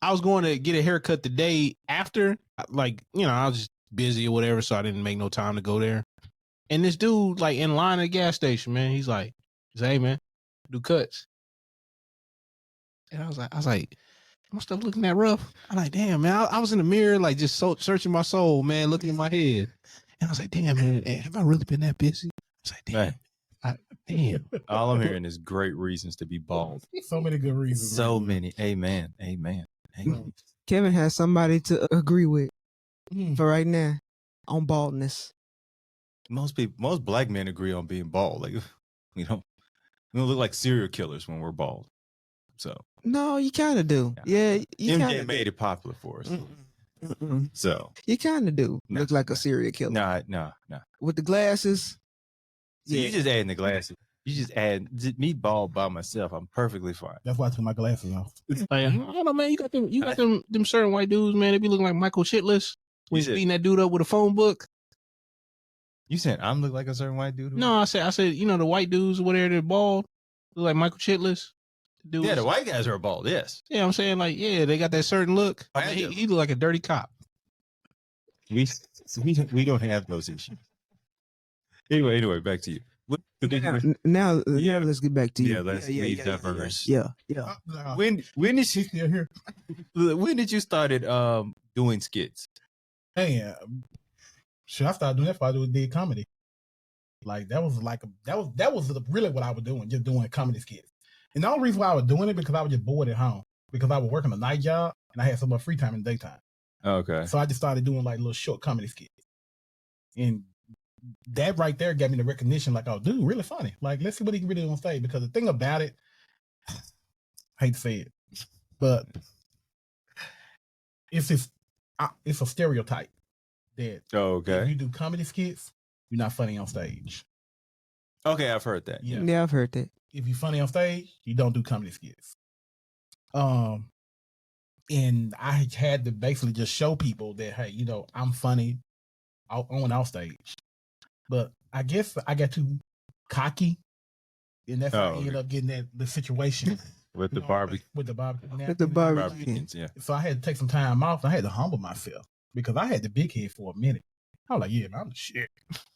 I was going to get a haircut the day after. Like, I was just busy or whatever, so I didn't make no time to go there. And this dude, like, in line at the gas station, man, he's like, hey, man, do cuts. And I was like, my stuff looking that rough. I'm like, damn, man. I was in the mirror, like, just searching my soul, man, looking in my head. And I was like, damn, man, have I really been that busy? I was like, damn. Damn. All I'm hearing is great reasons to be bald. So many good reasons. So many. Amen. Kevin has somebody to agree with for right now on baldness. most black men agree on being bald. Like we don't look like serial killers when we're bald. So No, you kind of do. Yeah, you MJ kind of made it popular for us. Mm-mm. So You kind of do Nah, look like a serial killer nah. with the glasses. So you just adding the glasses. You just add me bald by myself. I'm perfectly fine. That's why I took my glasses off. Like, I don't know, man. You got them certain white dudes, man. They be looking like Michael Chitless when he's said- beating that dude up with a phone book. You said I'm look like a certain white dude? No, I said, the white dudes, whatever, they're bald, look like Michael Chitless. Yeah, the white guys are bald. Yes. Yeah, I'm saying like, yeah, they got that certain look. I I mean, do. he look like a dirty cop. We don't have those issues. Anyway, back to you. Now, let's get back to you. Yeah, let's leave diverse. Yeah. When did she Still here. when did you started doing skits? Hey, should I started doing that before I did comedy? Like that was really what I was doing, just doing comedy skits. And the only reason why I was doing it because I was just bored at home because I was working a night job and I had so much free time in the daytime. Okay. So I just started doing like little short comedy skits, and that right there gave me the recognition. Like, oh, dude, really funny. Like, let's see what he can really do on stage. Because the thing about it, I hate to say it, but it's a stereotype that Okay. if you do comedy skits, you're not funny on stage. Okay, I've heard that. Yeah, I've heard that. If you're funny on stage, you don't do comedy skits. And I had to basically just show people that, hey, I'm funny on and off stage. But I guess I got too cocky, and that's how I ended up getting the situation With the barbecue. With the barbecue. With the barbecue. Barbecues, yeah. So I had to take some time off. I had to humble myself because I had the big head for a minute. I was like, yeah, man, I'm the shit.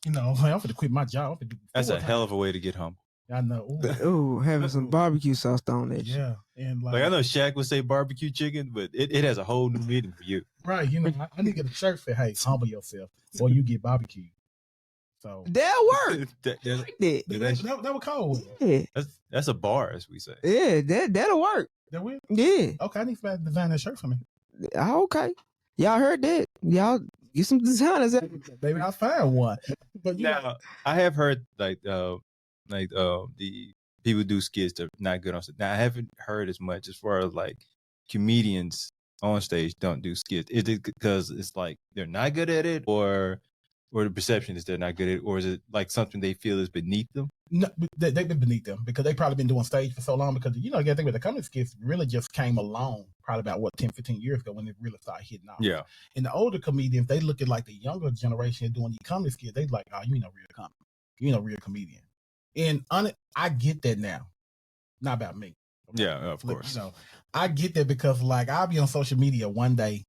I'm going to quit my job. That's a hell of a way to get humble. I know. Oh, having some barbecue sauce on it. Yeah. And Like I know Shaq would say barbecue chicken, but it has a whole new meaning for you. Right. I need to get a shirt that, hey, humble yourself or you get barbecue. So That'll work. that would call. Yeah. That's a bar, as we say. Yeah, that'll work. That will? Yeah. Okay, I need to design that shirt for me. Okay. Y'all heard that. Y'all get some designers. Maybe I'll find one. But Now, I have heard the people do skits that are not good on stage. Now, I haven't heard as much as far as like comedians on stage don't do skits. Is it because it's like they're not good at it, or the perception is they're not good at it, or is it like something they feel is beneath them? No, they've been beneath them because they've probably been doing stage for so long because, you gotta think about the comedy skits really just came along probably about 10, 15 years ago when it really started hitting off. Yeah. And the older comedians, they look at like the younger generation doing these comedy skits. They like, oh, you ain't no real comedy. You ain't no real comedian. And I get that now. Not about me. Yeah, of course. I get that because like I'll be on social media one day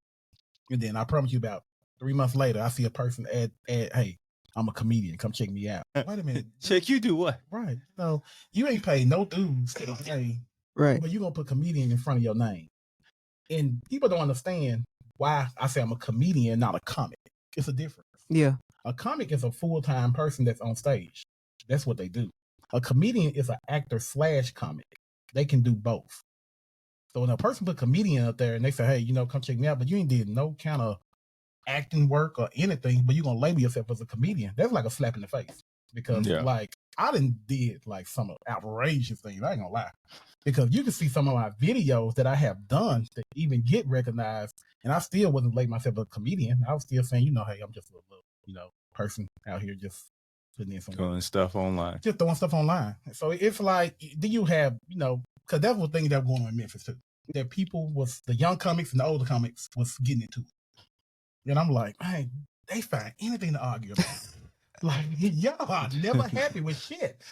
and then I promise you about 3 months later, I see a person add, hey, I'm a comedian. Come check me out. Wait a minute. Check you do what? Right. So you ain't paid no dues. Hey, right. But you're going to put comedian in front of your name. And people don't understand why I say I'm a comedian, not a comic. It's a difference. Yeah. A comic is a full-time person that's on stage. That's what they do. A comedian is an actor / comic. They can do both. So when a person put comedian up there and they say, hey, come check me out, but you ain't did no kind of acting work or anything, but you're going to label yourself as a comedian. That's like a slap in the face. Because like I did like some outrageous things. I ain't gonna lie. Because you can see some of my videos that I have done to even get recognized, and I still wasn't labeling myself a comedian. I was still saying, hey, I'm just a little, person out here just putting in some throwing stuff online. Just throwing stuff online. So it's like, do you have, because that was the thing that was going on in Memphis too. That people the young comics and the older comics was getting into it. And I'm like, man, they find anything to argue about. Like, y'all are never happy with shit.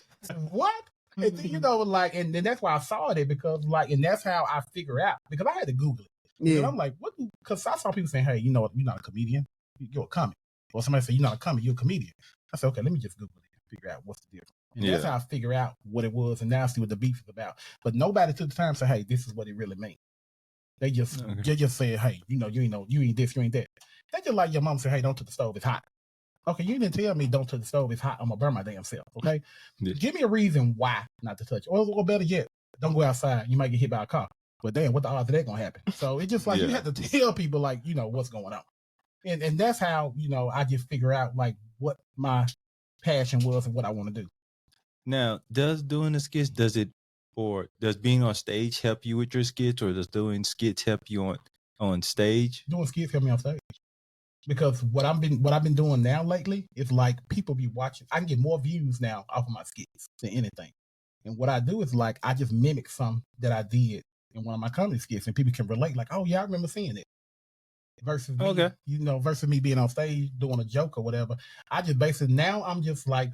What? And then, and then that's why I saw it because, and that's how I figure out, because I had to Google it. Yeah. And I'm like, what? Because I saw people saying, hey, you're not a comedian, you're a comic. Or somebody say, you're not a comic, you're a comedian. I said, okay, let me just Google it and figure out what's the difference. And that's how I figure out what it was and now see what the beef is about. But nobody took the time to say, hey, this is what it really means. They just said, hey, you ain't this, you ain't that. They just like your mom say, hey, don't touch the stove, it's hot. Okay, you didn't tell me don't touch the stove, it's hot, I'm gonna burn my damn self, okay? Yeah. Give me a reason why not to touch it. Or better yet, don't go outside, you might get hit by a car. But damn, what the odds of that gonna happen? So it's just like you have to tell people like, what's going on. And that's how, I just figure out like what my passion was and what I want to do. Now, does doing the skits, does being on stage help you with your skits, or does doing skits help you on stage? Doing skits help me on stage. Because what I've been doing now lately is like people be watching. I can get more views now off of my skits than anything. And what I do is like I just mimic some that I did in one of my comedy skits, and people can relate. Like, oh yeah, I remember seeing it. Versus me, versus me being on stage doing a joke or whatever. I just basically now I'm just like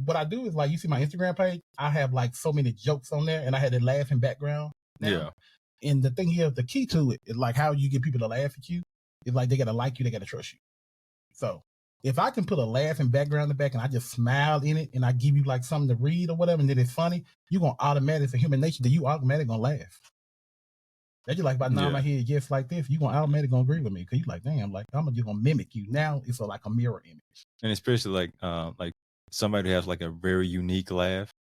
what I do is like, you see my Instagram page, I have like so many jokes on there, and I had a laughing background. Now. Yeah. And the thing here, the key to it is like how you get people to laugh at you. It's like they gotta like you, they gotta trust you. So if I can put a laughing background in the back and I just smile in it and I give you like something to read or whatever, and then it's funny, you're gonna automatically, for human nature, that you automatically gonna laugh. That's just like if I nod my head just like this, you're gonna automatically gonna agree with me because you're like, damn, like I'm just gonna mimic you. Now it's like a mirror image. And especially like somebody who has like a very unique laugh,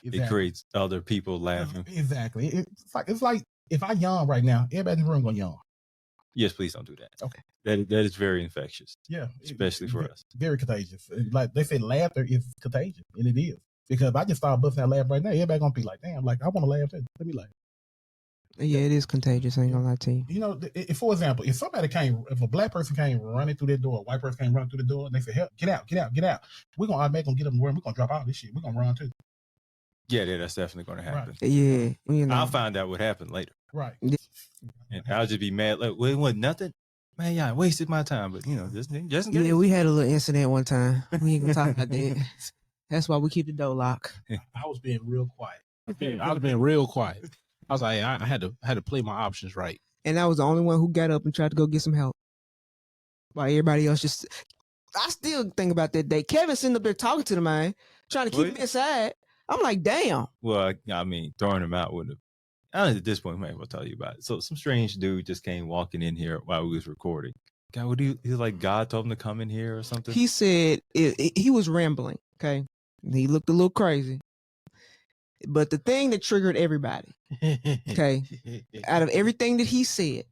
it creates other people laughing. Exactly. It's like if I yawn right now, everybody in the room gonna yawn. Yes, please don't do that. Okay. That is very infectious. Yeah. Especially for us. Very contagious. Like they say laughter is contagious, and it is. Because if I just start busting that laugh right now, everybody gonna be like, damn, like I wanna laugh too. Let me laugh. Yeah, it is contagious. I ain't gonna lie to you. You know, for example, if a black person came running through that door, a white person came running through the door, and they say, help, get out, we're gonna automatically get them where we're gonna drop out of this shit. We're gonna run too. Yeah, that's definitely gonna happen. Right. Yeah. You know. I'll find out what happened later. Right. And I'll just be mad. Like, well, it wasn't nothing. Man, yeah, I wasted my time. But you know, just yeah, we had a little incident one time. We ain't gonna talk about that. That's why we keep the door locked. I was being real quiet. I was being real quiet. I was like, I had to play my options right. And I was the only one who got up and tried to go get some help. While everybody else just, I still think about that day. Kevin sitting up there talking to the man, trying to keep him inside. I'm like, damn. Well, I mean, throwing him out wouldn't have. I at this point, I might as well tell you about it. So some strange dude just came walking in here while we was recording. God, he's like God told him to come in here or something? He said he was rambling, okay? He looked a little crazy. But the thing that triggered everybody, okay, out of everything that he said,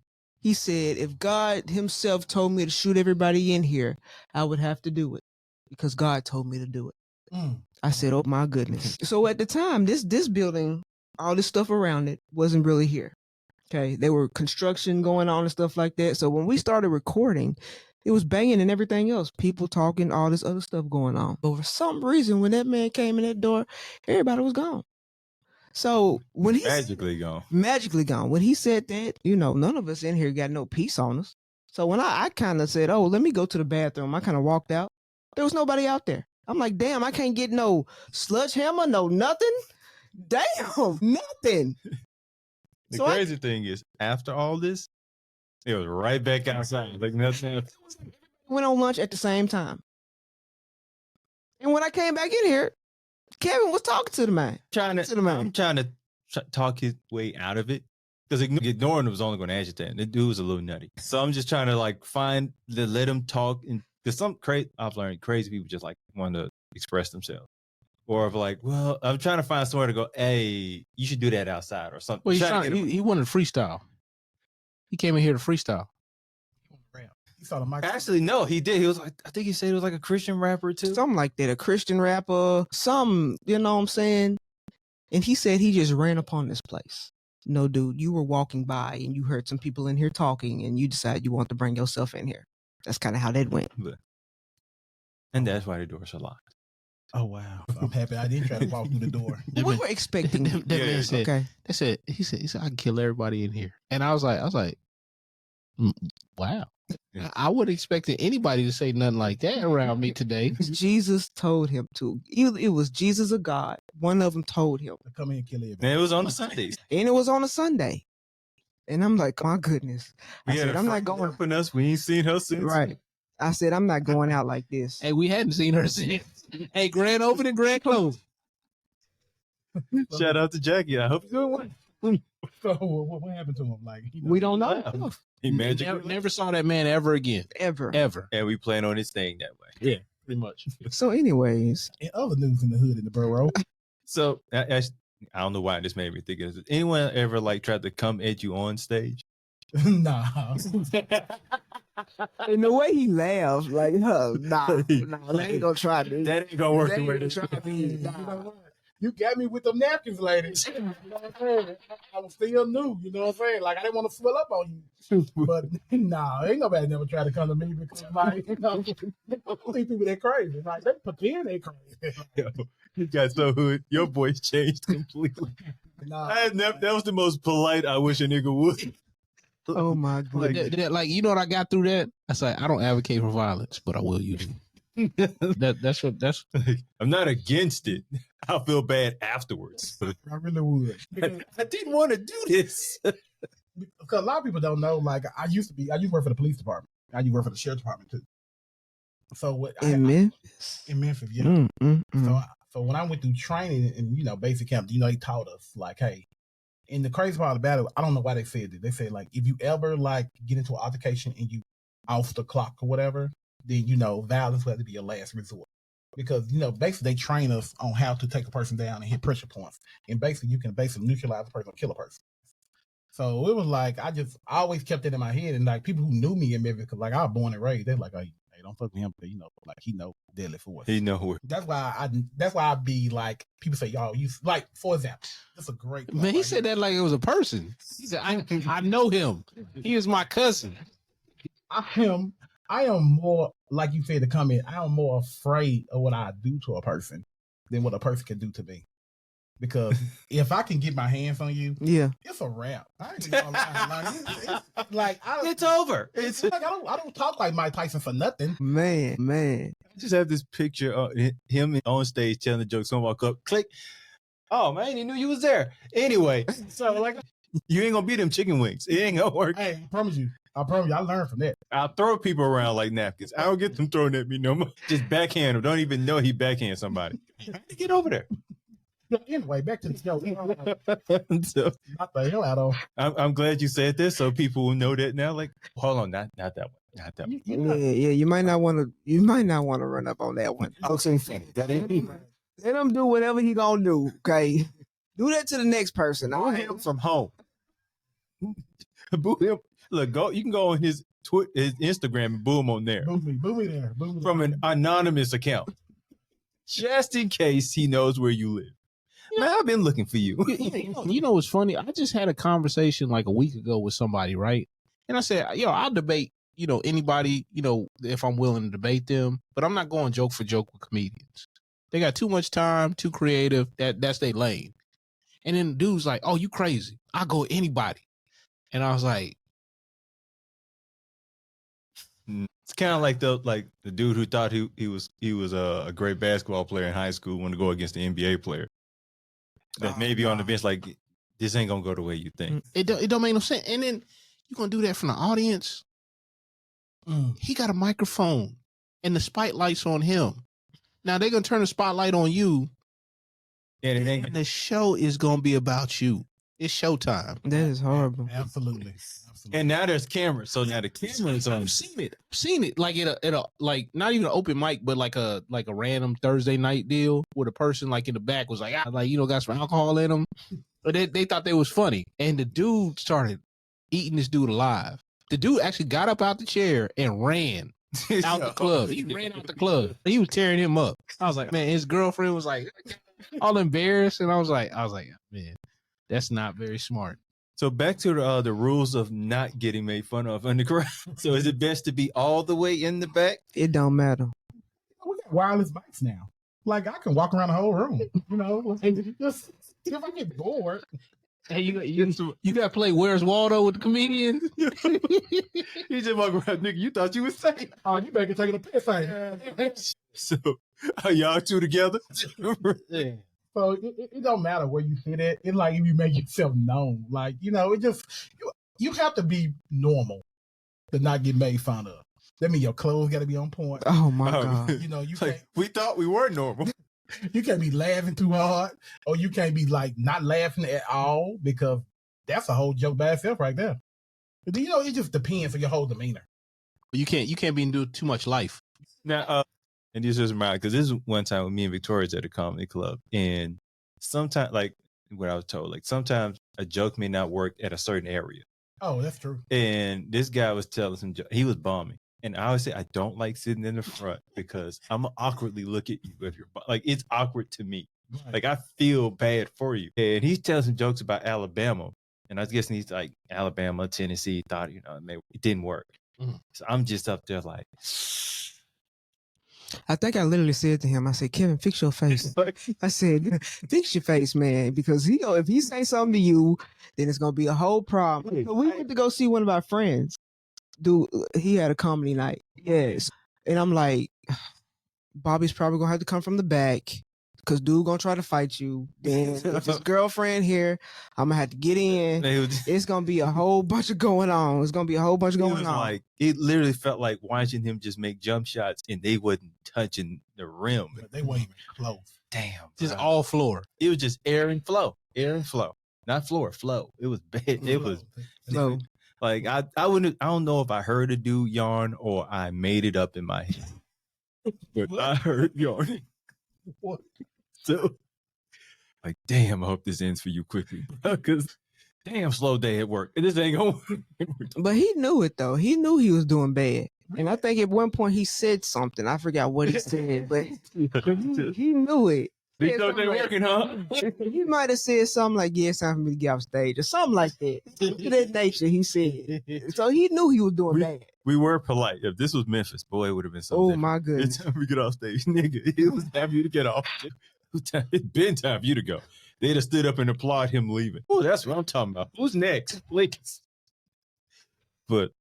if God himself told me to shoot everybody in here, I would have to do it because God told me to do it. I said, oh my goodness. So at the time, this building, all this stuff around it wasn't really here. Okay. There were construction going on and stuff like that. So when we started recording, it was banging and everything else. People talking, all this other stuff going on. But for some reason, when that man came in that door, everybody was gone. So when he magically gone. When he said that, you know, none of us in here got no peace on us. So when I kind of said, oh, let me go to the bathroom, I kind of walked out. There was nobody out there. I'm like, damn, I can't get no sledgehammer, no nothing. Damn, nothing. The crazy thing is, after all this, it was right back outside. Like nothing. Went on lunch at the same time. And when I came back in here, Kevin was talking to the man. I'm trying to talk his way out of it because ignoring him was only going to agitate him. The dude was a little nutty. So I'm just trying to like let him talk. And because I've learned crazy people just like want to express themselves. Or if like, well, I'm trying to find somewhere to go, hey, you should do that outside or something. Well, he wanted freestyle. He came in here to freestyle. He saw the mic. Actually, no, he did. He was like, I think he said he was like a Christian rapper too. Something like that, a Christian rapper, some, you know what I'm saying? And he said he just ran upon this place. No, dude, you were walking by and you heard some people in here talking and you decided you want to bring yourself in here. That's kind of how that went. And that's why the doors are locked. Oh wow! I'm happy I didn't try to walk through the door. We were expecting that man said, okay. He said I can kill everybody in here, and I was like, wow. Yeah. I would expect anybody to say nothing like that around me today. Jesus told him to. It was Jesus or God. One of them told him to come in and kill everybody. And it was on a Sunday. And it was on a Sunday. And I'm like, my goodness. I said, I'm not going. For us, we ain't seen her since. Right. I said, I'm not going out like this. Hey, we hadn't seen her since. Hey, grand opening, grand close. Shout out to Jackie. I hope you're doing well. So what happened to him? Like we don't know. He never saw that man ever again. Ever. And we plan on it staying that way. Yeah, pretty much. So, anyways, in other news in the hood in the borough. So I don't know why this made me think of this. Anyone ever like tried to come at you on stage? Nah. And the way he laughed, like, nah, that ain't gonna try me. That ain't gonna work That the way ain't this. gonna try me. You know what? You got me with them napkins, ladies. You know what I'm saying? I was still new, you know what I'm saying? Like, I didn't want to swell up on you. But, nah, ain't nobody never tried to come to me because, like, you know, these people, they're crazy. Like, they pretend they crazy. Yo, you got so hood. Your voice changed completely. Nah, That was the most polite I wish a nigga would. Oh my Like, goodness. like, you know what I got through that? I said, I don't advocate for violence, but I will use it. That's Mm. I'm not against it. I'll feel bad afterwards. But I really would. I didn't want to do this. Because a lot of people don't know, like, I used to work for the police department. I used to work for the sheriff's department, too. So, In Memphis? in Memphis, yeah. Mm. So when I went through training and, you know, basic camp, you know, they taught us, like, hey, and the crazy part about it, I don't know why they said it. They said, like, if you ever, like, get into an altercation and you off the clock or whatever, then, you know, violence will have to be your last resort. Because, you know, basically they train us on how to take a person down and hit pressure points. And basically you can basically neutralize a person or kill a person. So it was like, I always kept it in my head. And, like, people who knew me in Memphis, because, like, I was born and raised, they're like, hey, don't fuck with him, because, you know, like, he know deadly force. He know where. That's why I be like, people say, y'all, you, like, for example, that's a great man. He said that like it was a person. He said, I know him. He is my cousin. I am more, like you said, the comment, I am more afraid of what I do to a person than what a person can do to me. Because if I can get my hands on you, Yeah. it's a wrap. I ain't gonna lie. It's like, It's over. It's like, I don't talk like Mike Tyson for nothing. Man. I just have this picture of him on stage telling the joke. Someone walk up, click. Oh man, he knew you was there. Anyway, So, like, you ain't gonna beat them chicken wings. It ain't gonna work. hey, I promise you, I learned from that. I'll throw people around like napkins. I don't get them thrown at me no more. Just backhand them. Don't even know he backhand somebody. How to get over there? Anyway, back to the show. So, Not the hell out of. I'm glad you said this so people will know that now. Like, hold on, not that one. Not that one. Yeah. You might not want to run up on that one. I'll say funny. That ain't Let him do whatever he gonna do. Okay. Do that to the next person. All Boo right. him from home. Boo him. Look, go. You can go on his Instagram and boo him on there Boo me there. Boo me from there. an anonymous account, just in case he knows where you live. Man, I've been looking for you. You know what's funny? I just had a conversation like a week ago with somebody, right? And I said, yo, I'll debate, you know, anybody, you know, if I'm willing to debate them, but I'm not going joke for joke with comedians. They got too much time, too creative. That's their lane. And then the dude's like, oh, you crazy. I'll go with anybody. And I was like, It's kind of like the dude who thought he was a great basketball player in high school, wanted to go against the NBA player. That maybe on the bench, like, this ain't gonna go the way you think. it don't make no sense. And then you gonna do that from the audience? He got a microphone and the spotlight's on him. Now they're gonna turn the spotlight on you, And it ain't. and the show is gonna be about you. It's showtime. That is horrible. Absolutely. And now there's cameras, so now the cameras on. I've seen it like at a like not even an open mic, but like a random Thursday night deal where the person like in the back was like, got some alcohol in them, but they thought they was funny, and the dude started eating this dude alive. The dude actually got up out the chair and ran out the club. He ran out the club. He was tearing him up. I was like, man, his girlfriend was like all embarrassed, and I was like, man, that's not very smart. So back to the rules of not getting made fun of in the crowd. So is it best to be all the way in the back? It don't matter. We got wireless mics now. Like, I can walk around the whole room. You know, just if I get bored. Hey, you got to play Where's Waldo with the comedians? You just walk around, nigga. You thought you was safe. Oh, you better take it a piss thing. So are y'all two together? So it don't matter where you sit at. It's like if you make yourself known. Like, you know, it just, you have to be normal to not get made fun of. That means your clothes got to be on point. Oh my God. You know, you Like, we thought we were normal. you can't be laughing too hard, or you can't be like not laughing at all, because that's a whole joke by itself right there. But, you know, it just depends on your whole demeanor. You can't be doing too much life. Now, and this is mine, because this is one time when me and Victoria's at a comedy club, and sometimes, like what I was told, like sometimes a joke may not work at a certain area. Oh, that's true. And this guy was telling some jokes. He was bombing. And I always say, I don't like sitting in the front because I'm gonna awkwardly look at you if you're like, it's awkward to me. Right. Like, I feel bad for you. And he's telling some jokes about Alabama. And I was guessing he's like, Alabama, Tennessee, thought, maybe it didn't work. So I'm just up there like, I think I literally said to him, I said, Kevin, fix your face. I said, fix your face, man, because if he say something to you, then it's gonna be a whole problem. So we went to go see one of our friends. Dude, he had a comedy night. Yes. And I'm like, Bobby's probably gonna have to come from the back because dude gonna try to fight you. Then if his girlfriend here, I'm gonna have to get in. It's gonna be a whole bunch of going on. It's gonna be a whole bunch of going on. Like, it literally felt like watching him just make jump shots and they wasn't touching the rim. But they weren't even close. Damn. Just all floor. It was just air and flow. Not floor, flow. It was bad. It was So like I don't know if I heard a dude yarn or I made it up in my head. But I heard yarning. What? So like, damn, I hope this ends for you quickly. Because damn, slow day at work. This ain't going. but he knew it though. He knew he was doing bad. And I think at one point he said something. I forgot what he said, but he knew it. These jokes ain't working, huh? He might have said something like, yeah, it's time for me to get off stage or something like that. To that nature, he said. So he knew he was doing bad. We were polite. If this was Memphis, boy, it would have been so Oh different. my goodness. It's time we get off stage, nigga. It was time for you to get off. It's been time for you to go. They'd have stood up and applaud him leaving. Oh, that's what I'm talking about. Who's next? Please. But,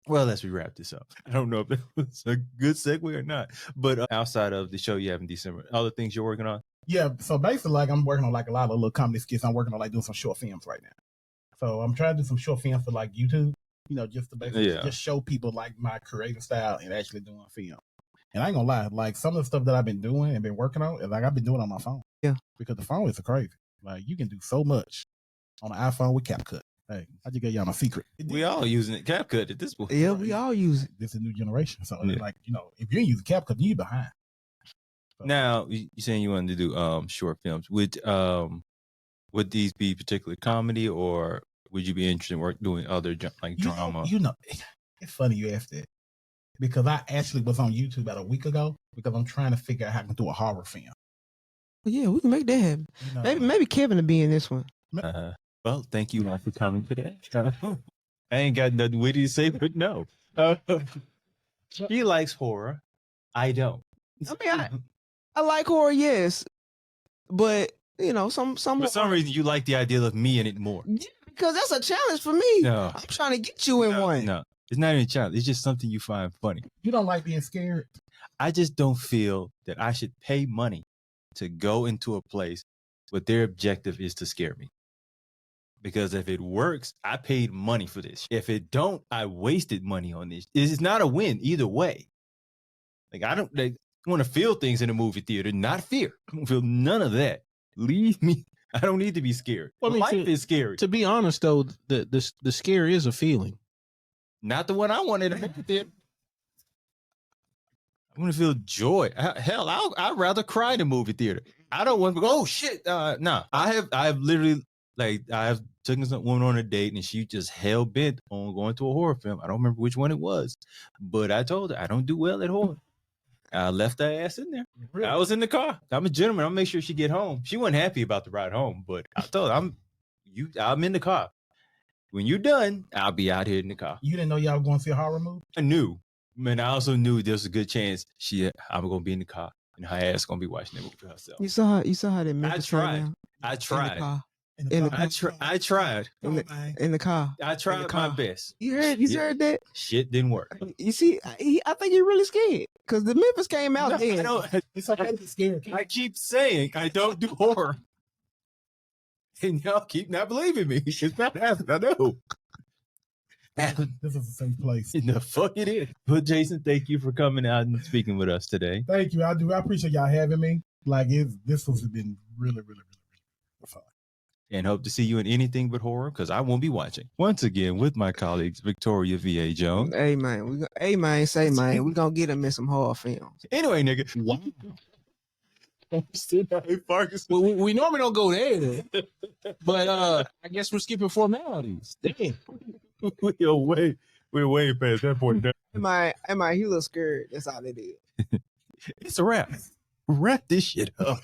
well, let's wrap this up. I don't know if that was a good segue or not. But outside of the show you have in December, other things you're working on? Yeah, so basically, like, I'm working on like a lot of little comedy skits. I'm working on like doing some short films right now. So I'm trying to do some short films for like YouTube, just to basically just show people like my creative style and actually doing film. And I ain't gonna lie, like some of the stuff that I've been doing and been working on, like I've been doing on my phone. Yeah. Because the phone is crazy. Like you can do so much on an iPhone with CapCut. Hey, I just gave y'all my secret. We all using it. CapCut at this point. Yeah, we all use it. This is a new generation. So like, if you ain't using CapCut, you behind. So, now, you saying you wanted to do short films. Would these be particularly comedy or would you be interested in doing other like drama? It's funny you asked that. Because I actually was on YouTube about a week ago because I'm trying to figure out how I can do a horror film. Yeah, we can make that happen. Maybe Kevin will be in this one. Well, thank you for coming today. I ain't got nothing witty to say, but no. He likes horror. I don't. I mean, I like horror, yes, but some For some reason, you like the idea of me in it more. Yeah, because that's a challenge for me. No. I'm trying to get you in one. No, it's not even a challenge. It's just something you find funny. You don't like being scared? I just don't feel that I should pay money to go into a place where their objective is to scare me. Because if it works, I paid money for this. If it don't, I wasted money on this. It's not a win either way. Like I want to feel things in a movie theater, not fear. I don't feel none of that. Leave me. I don't need to be scared. Well, I mean, life is scary. To be honest, though, the scare is a feeling. Not the one I wanted. I want to feel joy. Hell, I'd rather cry in a movie theater. I don't want to go, oh shit. Nah. I have literally I have taken some woman on a date and she just hell bent on going to a horror film. I don't remember which one it was, but I told her I don't do well at horror. I left her ass in there. Really? I was in the car. I'm a gentleman. I'll make sure she get home. She wasn't happy about the ride home, but I told her I'm in the car. When you're done, I'll be out here in the car. You didn't know y'all were going to see a horror movie? I knew. Man, I also knew there was a good chance I'm gonna be in the car and her ass gonna be watching that movie for herself. You saw how that Memphis I tried. In the car. I tried. In the car. I tried my best. You heard that? Shit didn't work. You see, I think you're really scared because the Memphis came out then. It's okay to be scared. I keep saying I don't do horror. And y'all keep not believing me. It's not happening. I know. This is a safe place. The fuck it is. But Jason, thank you for coming out and speaking with us today. Thank you. I appreciate y'all having me. Like this has been really, really, really, really fun. And hope to see you in anything but horror because I won't be watching. Once again with my colleagues, Victoria V.A. Jones. Hey man, we're gonna get him in some horror films. Anyway, nigga. Wow. We normally don't go there, but I guess we're skipping formalities. Damn. we're way past that point. Am I? He looks scared. That's all it is. It's a wrap. Wrap this shit up.